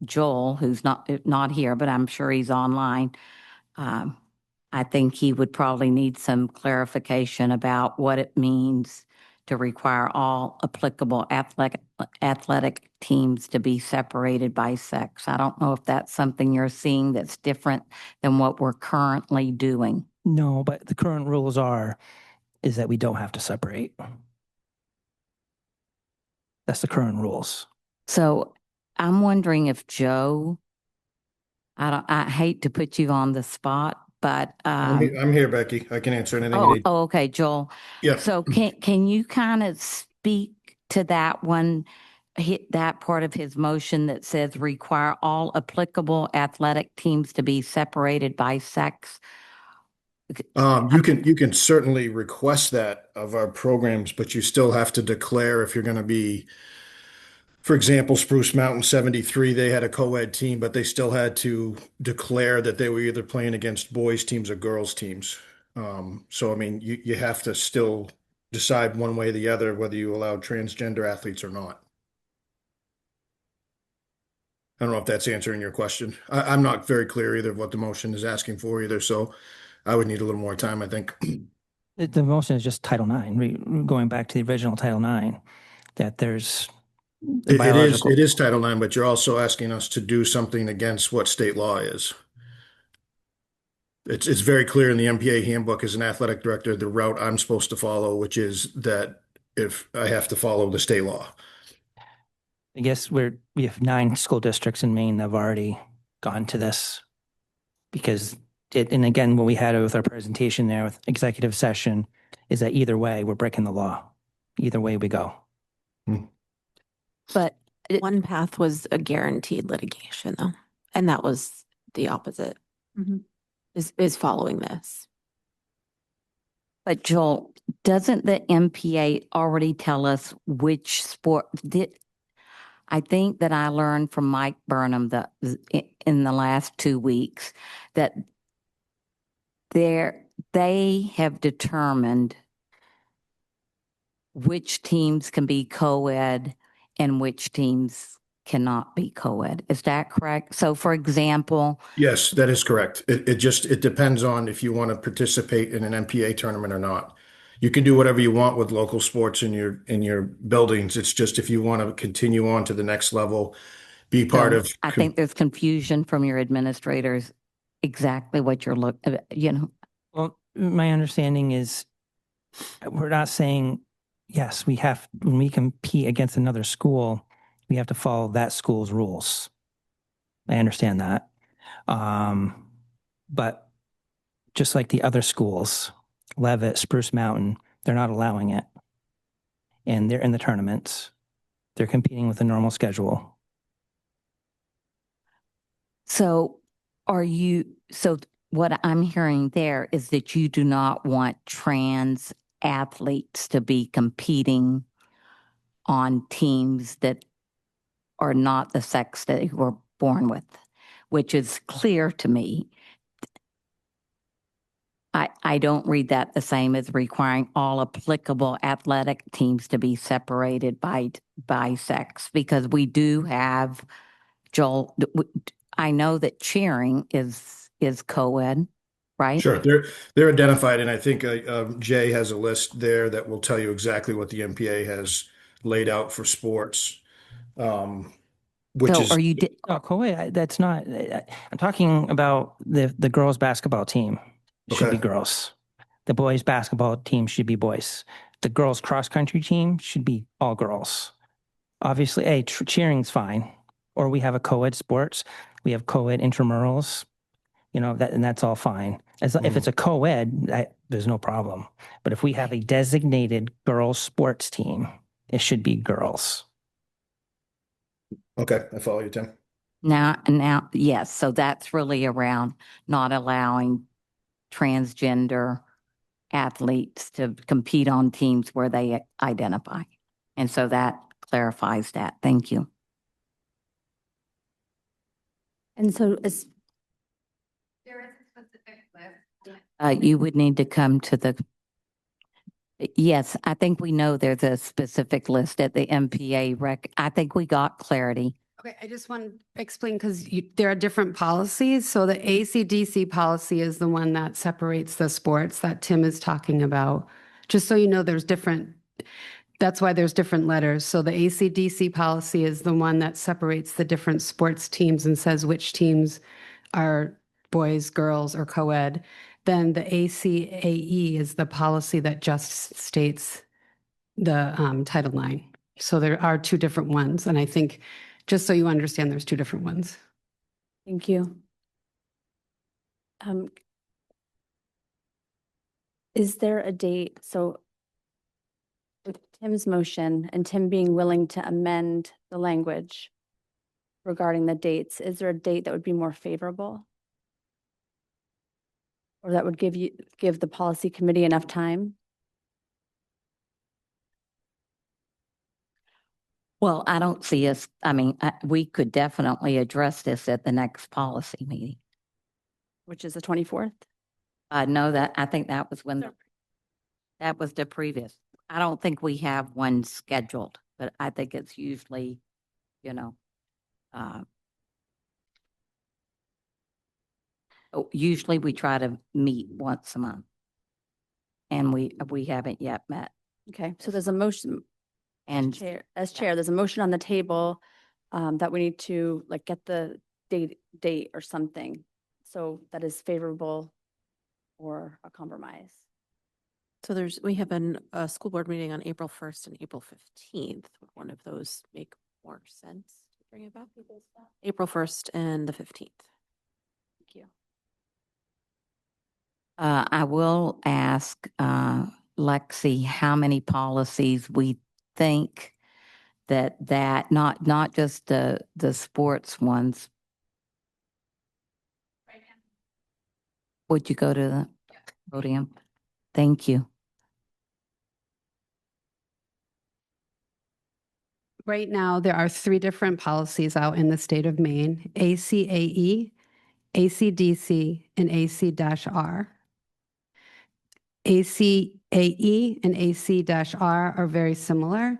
Joel, who's not here, but I'm sure he's online, I think he would probably need some clarification about what it means to require all applicable athletic teams to be separated by sex. I don't know if that's something you're seeing that's different than what we're currently doing. No, but the current rules is that we don't have to separate. That's the current rules. So I'm wondering if Joe, I hate to put you on the spot, but I'm here, Becky. I can answer anything you need. Okay, Joel. Yeah. So can you kind of speak to that one, hit that part of his motion that says require all applicable athletic teams to be separated by sex? You can certainly request that of our programs, but you still have to declare if you're going to be, for example, Spruce Mountain 73, they had a co-ed team, but they still had to declare that they were either playing against boys teams or girls teams. So, I mean, you have to still decide one way or the other whether you allow transgender athletes or not. I don't know if that's answering your question. I'm not very clear either of what the motion is asking for either, so I would need a little more time, I think. The motion is just Title IX, going back to the original Title IX, that there's It is Title IX, but you're also asking us to do something against what state law is. It's very clear in the MPA handbook as an athletic director, the route I'm supposed to follow, which is that if I have to follow the state law. I guess we have 9 school districts in Maine that have already gone to this because and again, what we had with our presentation there with executive session is that either way, we're breaking the law. Either way we go. But one path was a guaranteed litigation though. And that was the opposite is following this. But Joel, doesn't the MPA already tell us which sport I think that I learned from Mike Burnham in the last 2 weeks that they have determined which teams can be co-ed and which teams cannot be co-ed. Is that correct? So for example, yes, that is correct. It depends on if you want to participate in an MPA tournament or not. You can do whatever you want with local sports in your buildings. It's just if you want to continue on to the next level, be part of. I think there's confusion from your administrators exactly what you're looking. Well, my understanding is we're not saying, yes, when we compete against another school, we have to follow that school's rules. I understand that. But just like the other schools, Levitt, Spruce Mountain, they're not allowing it. And they're in the tournaments. They're competing with a normal schedule. So so what I'm hearing there is that you do not want trans athletes to be competing on teams that are not the sex that they were born with, which is clear to me. I don't read that the same as requiring all applicable athletic teams to be separated by sex, because we do have, Joel, I know that cheering is co-ed, right? Sure, they're identified, and I think Jay has a list there that will tell you exactly what the MPA has laid out for sports, which So is are you, No, co-ed, that's not, I'm talking about the girls' basketball team should be okay. girls. The boys' basketball team should be boys. The girls' cross-country team should be all girls. Obviously, cheering's fine. Or we have a co-ed sports, we have co-ed intramurals, and that's all fine. If it's a co-ed, there's no problem. But if we have a designated girls' sports team, it should be girls. Okay, I follow you, Tim. now, yes, so that's really around not allowing transgender athletes to compete on teams where they identify. And so that clarifies that. Thank you. And so is You would need to come to yes, I think we know there's a specific list at the MPA I think we got clarity. Okay, I just want to explain because there are different policies. So the ACDC policy is the one that separates the sports that Tim is talking about. Just so you know, that's why there's different letters. So the ACDC policy is the one that separates the different sports teams and says which teams are boys, girls, or co-ed. Then the ACAE is the policy that just states the Title IX. So there are two different ones. And I think, just so you understand, there's two different ones. Thank you. Is there a date? So with Tim's motion and Tim being willing to amend the language regarding the dates, is there a date that would be more favorable? Or that would give the policy committee enough time? Well, I don't see us, we could definitely address this at the next policy meeting. Which is the 24th? No, I think that was that was the previous. I don't think we have one scheduled, but I think it's usually, usually we try to meet once a month. And we haven't yet met. Okay, so there's a motion. And As chair, there's a motion on the table that we need to get the date or something. So that is favorable or a compromise. So we have a school board meeting on April 1st and April 15th. Would one of those make more sense to bring it back? April 1st and the 15th. Thank you. I will ask Lexi how many policies we think that not just the sports ones. Would you go to the podium? Thank you. Right now, there are three different policies out in the state of Maine: ACAE, ACDC, and AC-R. ACAE and AC-R are very similar.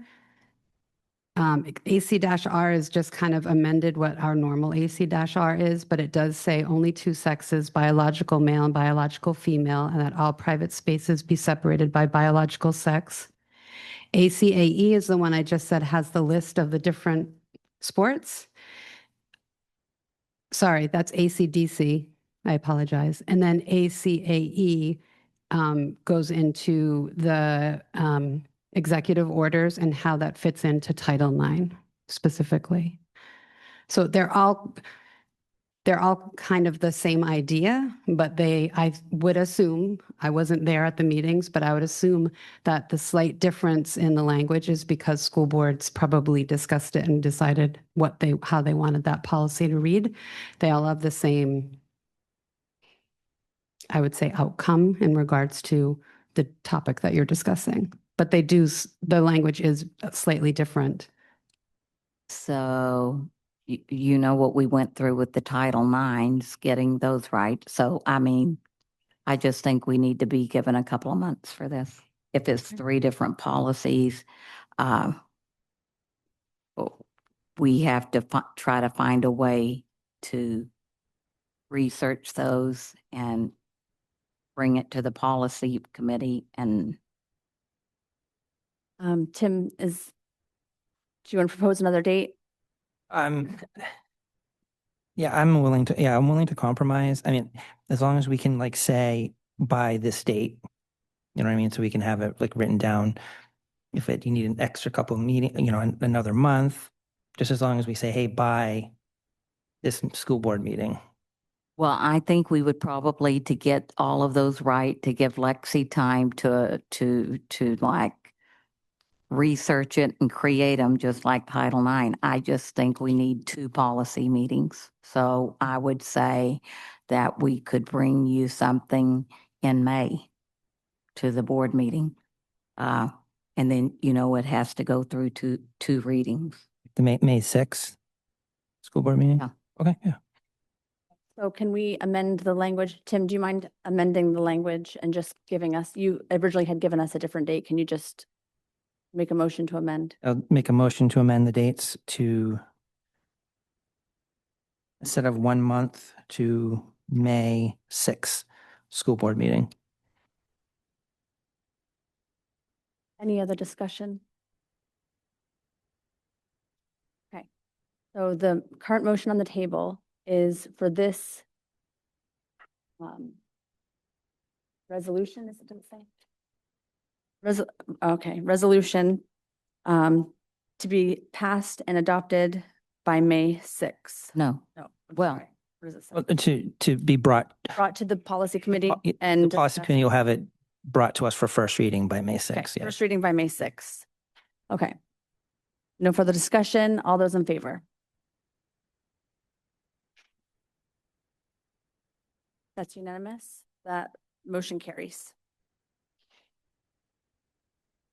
AC-R is just kind of amended what our normal AC-R is, but it does say only two sexes, biological male and biological female, and that all private spaces be separated by biological sex. ACAE is the one I just said has the list of the different sports. Sorry, that's ACDC. I apologize. And then ACAE goes into the executive orders and how that fits into Title IX specifically. So they're all they're all kind of the same idea, but I would assume, I wasn't there at the meetings, but I would assume that the slight difference in the language is because school boards probably discussed it and decided how they wanted that policy to read. They all have the same, I would say, outcome in regards to the topic that you're discussing. But the language is slightly different. So you know what we went through with the Title IXs, getting those right. So, I mean, I just think we need to be given a couple of months for this. If it's three different policies, uh, we have to try to find a way to research those and bring it to the policy committee. And Tim, do you want to propose another date? Yeah, I'm willing to compromise. I mean, as long as we can like say by this date, you know what I mean? So we can have it like written down. If you need an extra couple of meeting, another month, just as long as we say, hey, by this school board meeting. well, I think we would probably, to get all of those right, to give Lexi time to like research it and create them just like Title IX. I just think we need 2 policy meetings. So I would say that we could bring you something in May to the board meeting. And then, it has to go through two readings. The May 6th school board meeting? Yeah. Okay, yeah. So can we amend the language? Tim, do you mind amending the language and just giving us, you originally had given us a different date. Can you just make a motion to amend? I'll make a motion to amend the dates to, instead of 1 month, to May 6th school board meeting. Any other discussion? Okay. So the current motion on the table is for this resolution, is it, didn't say? Resolution to be passed and adopted by May 6th. No. No. Well, sorry. What does it say? To be brought Brought to the policy committee the and policy committee will have it brought to us for first reading by May 6th. Okay, Yes. first reading by May 6th. Okay. No further discussion. All those in favor? That's unanimous. That motion carries.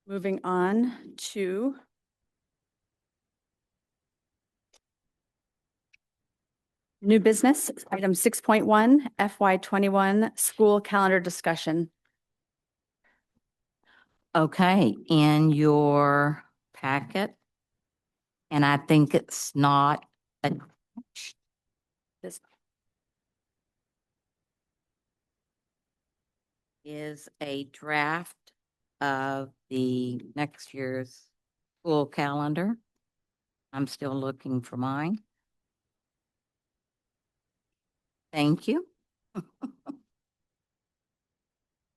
Moving on to new business, item 6.1, FY21 school calendar discussion. Okay, in your packet, and I think it's not attached. This Is a draft of the next year's school calendar. I'm still looking for mine. Thank you.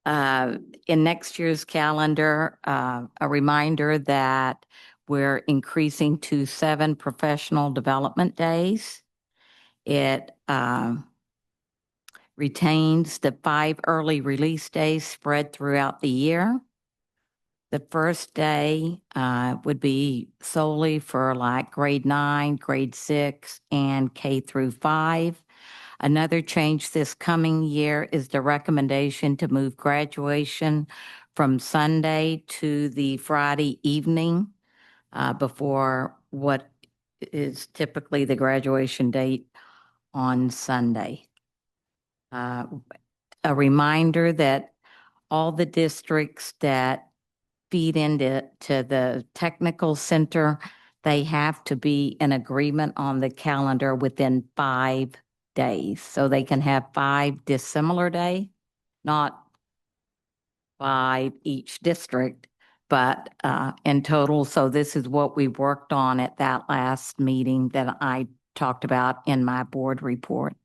In next year's calendar, a reminder that we're increasing to 7 professional development days. It retains the 5 early release days spread throughout the year. The first day would be solely for like grade 9, grade 6, and K through 5. Another change this coming year is the recommendation to move graduation from Sunday to the Friday evening before what is typically the graduation date on Sunday. A reminder that all the districts that feed into the technical center, they have to be in agreement on the calendar within 5 days. So they can have 5 dissimilar days, not 5 each district, but in total. So this is what we worked on at that last meeting that I talked about in my board report.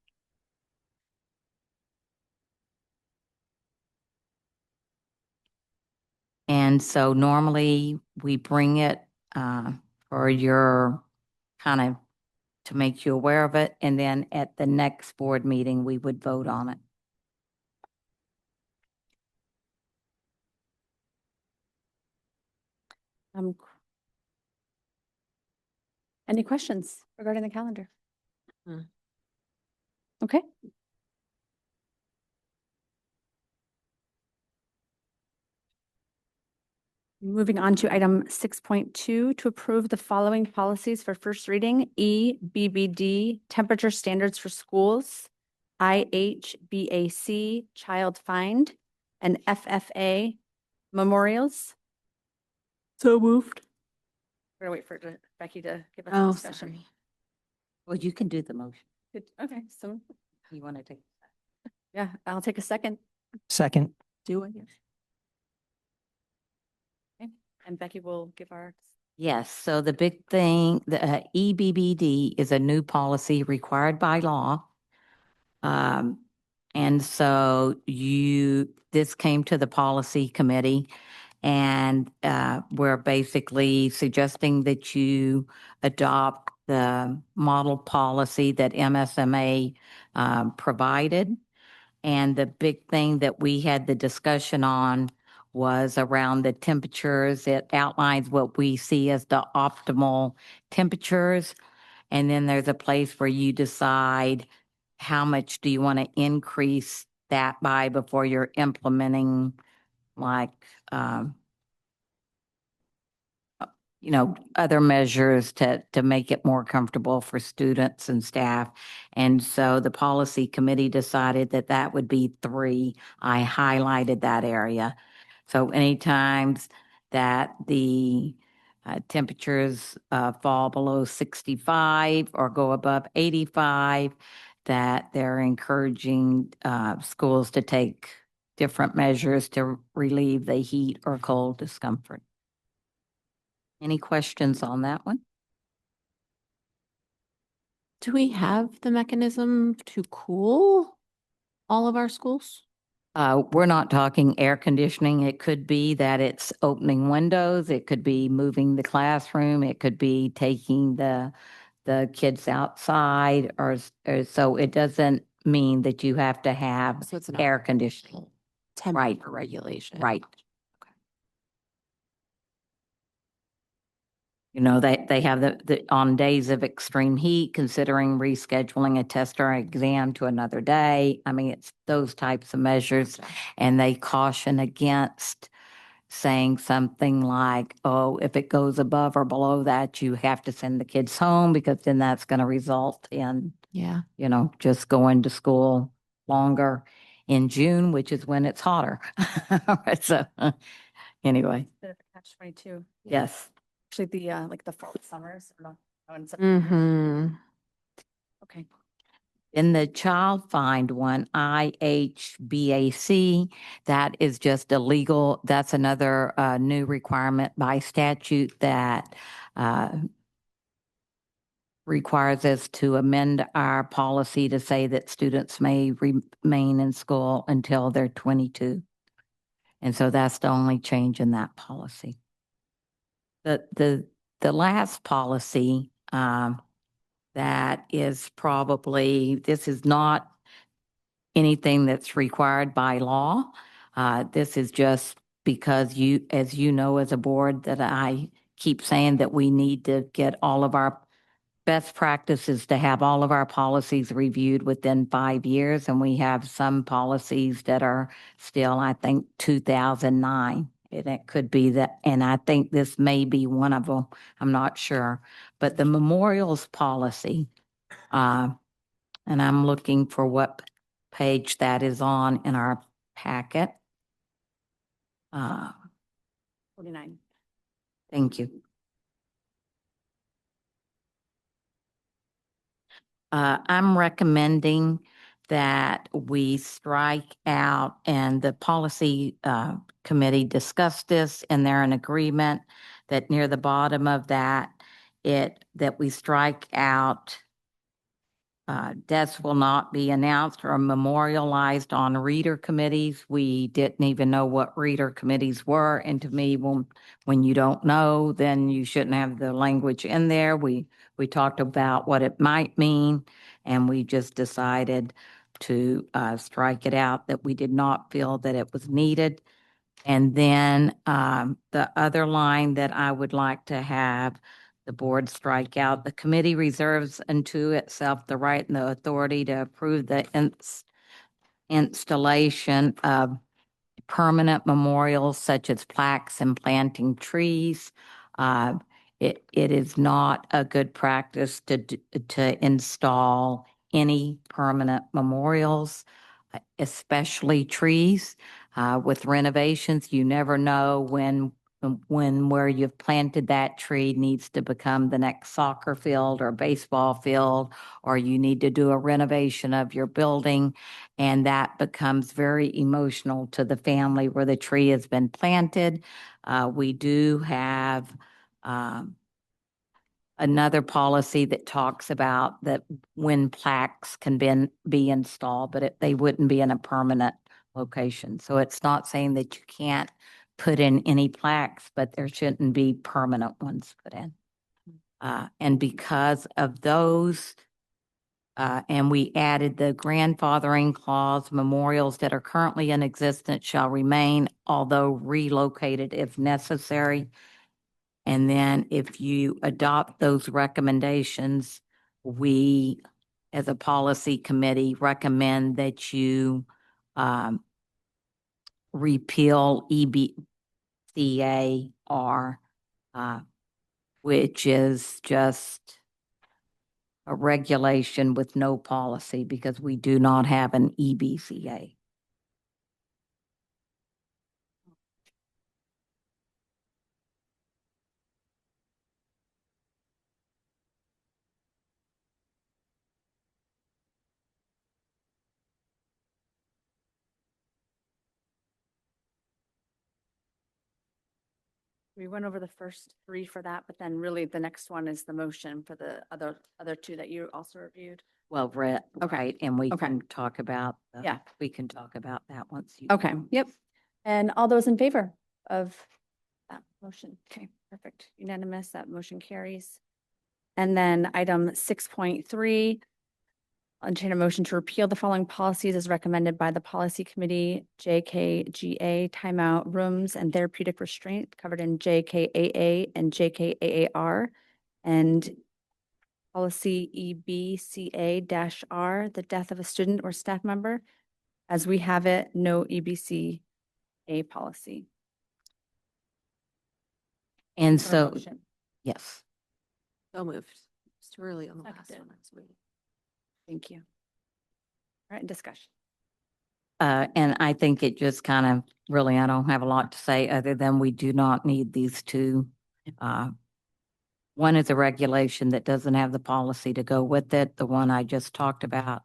And so normally we bring it for your kind of to make you aware of it. And then at the next board meeting, we would vote on it. Um, Any questions regarding the calendar? Okay. Moving on to item 6.2, to approve the following policies for first reading: EBBD, temperature standards for schools; IHBAC, child find; and FFA, memorials. So moved. We're gonna wait for Becky to give us a Oh, discussion. sorry. Well, you can do the motion. Okay, so You want to take? yeah, I'll take a second. Second. Do it. Okay, and Becky will give our. Yes, so the big thing, the EBBD is a new policy required by law. And so this came to the policy committee, and we're basically suggesting that you adopt the model policy that MSMA provided. And the big thing that we had the discussion on was around the temperatures. It outlines what we see as the optimal temperatures. And then there's a place where you decide how much do you want to increase that by before you're implementing, like, other measures to make it more comfortable for students and staff. And so the policy committee decided that that would be 3. I highlighted that area. So any times that the temperatures fall below 65 or go above 85, that they're encouraging schools to take different measures to relieve the heat or cold discomfort. Any questions on that one? Do we have the mechanism to cool all of our schools? We're not talking air conditioning. It could be that it's opening windows. It could be moving the classroom. It could be taking the kids outside, or so it doesn't mean that you have to have So it's an air conditioning. Right. temperature regulation. Right. They have the on days of extreme heat, considering rescheduling a test or exam to another day. I mean, it's those types of measures. And they caution against saying something like, oh, if it goes above or below that, you have to send the kids home, because then that's going to result in, Yeah. just going to school longer in June, which is when it's hotter. So anyway, Bit of a catch-22. yes. Actually, the fall summers. Or no, in Mm-hmm. Okay. In the child find one, IHBAC, that is just a legal, that's another new requirement by statute that requires us to amend our policy to say that students may remain in school until they're 22. And so that's the only change in that policy. The last policy that is probably, this is not anything that's required by law. This is just because as you know, as a board, that I keep saying that we need to get all of our best practices to have all of our policies reviewed within 5 years. And we have some policies that are still, I think, 2009. And it could be that, and I think this may be one of them. I'm not sure. But the memorials policy, and I'm looking for what page that is on in our packet. 49. Thank you. I'm recommending that we strike out, and the policy committee discussed this, and they're in agreement that near the bottom of that, that we strike out Deaths will not be announced or memorialized on reader committees. We didn't even know what reader committees were. And to me, when you don't know, then you shouldn't have the language in there. We talked about what it might mean, and we just decided to strike it out, that we did not feel that it was needed. And then the other line that I would like to have the board strike out: the committee reserves unto itself the right and the authority to approve the installation of permanent memorials such as plaques and planting trees. It is not a good practice to install any permanent memorials, especially trees. With renovations, you never know when where you've planted that tree needs to become the next soccer field or baseball field, or you need to do a renovation of your building. And that becomes very emotional to the family where the tree has been planted. We do have another policy that talks about that when plaques can be installed, but they wouldn't be in a permanent location. So it's not saying that you can't put in any plaques, but there shouldn't be permanent ones put in. And because of those, and we added the grandfathering clause: memorials that are currently in existence shall remain, although relocated if necessary. And then if you adopt those recommendations, we, as a policy committee, recommend that you repeal EBCAR, which is just a regulation with no policy, because we do not have an EBCA. We went over the first three for that, but then really the next one is the motion for the other two that you also reviewed. Well, right, and we Okay. can talk about, Yeah. we can talk about that once you. Okay, yep. And all those in favor of that motion? Okay, perfect. Unanimous, that motion carries. And then item 6.3, entertain a motion to repeal the following policies as recommended by the policy committee: JKGA, timeout rooms and therapeutic restraint covered in JKAA and JKAAR, and policy EBCA-R, the death of a student or staff member. As we have it, no EBCA policy. And For a so, motion. yes. So moved. It's too early on the last Seconded. one. That's weird. Thank you. All right, discussion. And I think it just kind of really, I don't have a lot to say other than we do not need these two. One is a regulation that doesn't have the policy to go with it, the one I just talked about.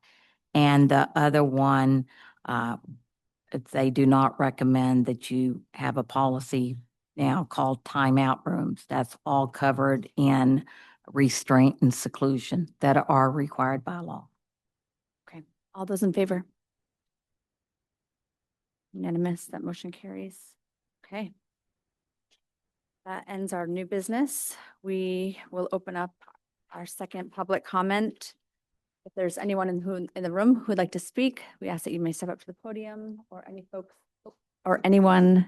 And the other one, they do not recommend that you have a policy now called timeout rooms. That's all covered in restraint and seclusion that are required by law. Okay, all those in favor? Unanimous, that motion carries. Okay. That ends our new business. We will open up our second public comment. If there's anyone in the room who would like to speak, we ask that you may step up to the podium, or any folks or anyone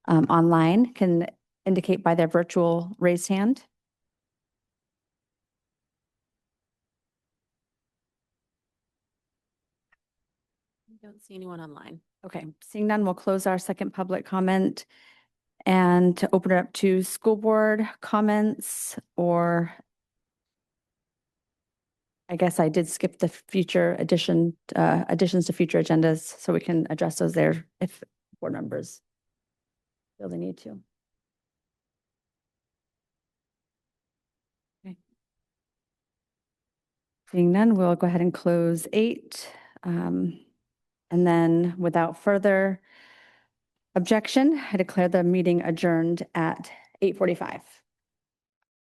online can indicate by their virtual raised hand. I don't see anyone online. Okay, seeing none, we'll close our second public comment and to open it up to school board comments, or I guess I did skip the future additions to future agendas, so we can address those there if board members feel they need to. Okay. Seeing none, we'll go ahead and close 8. And then without further objection, I declare the meeting adjourned at 8:45.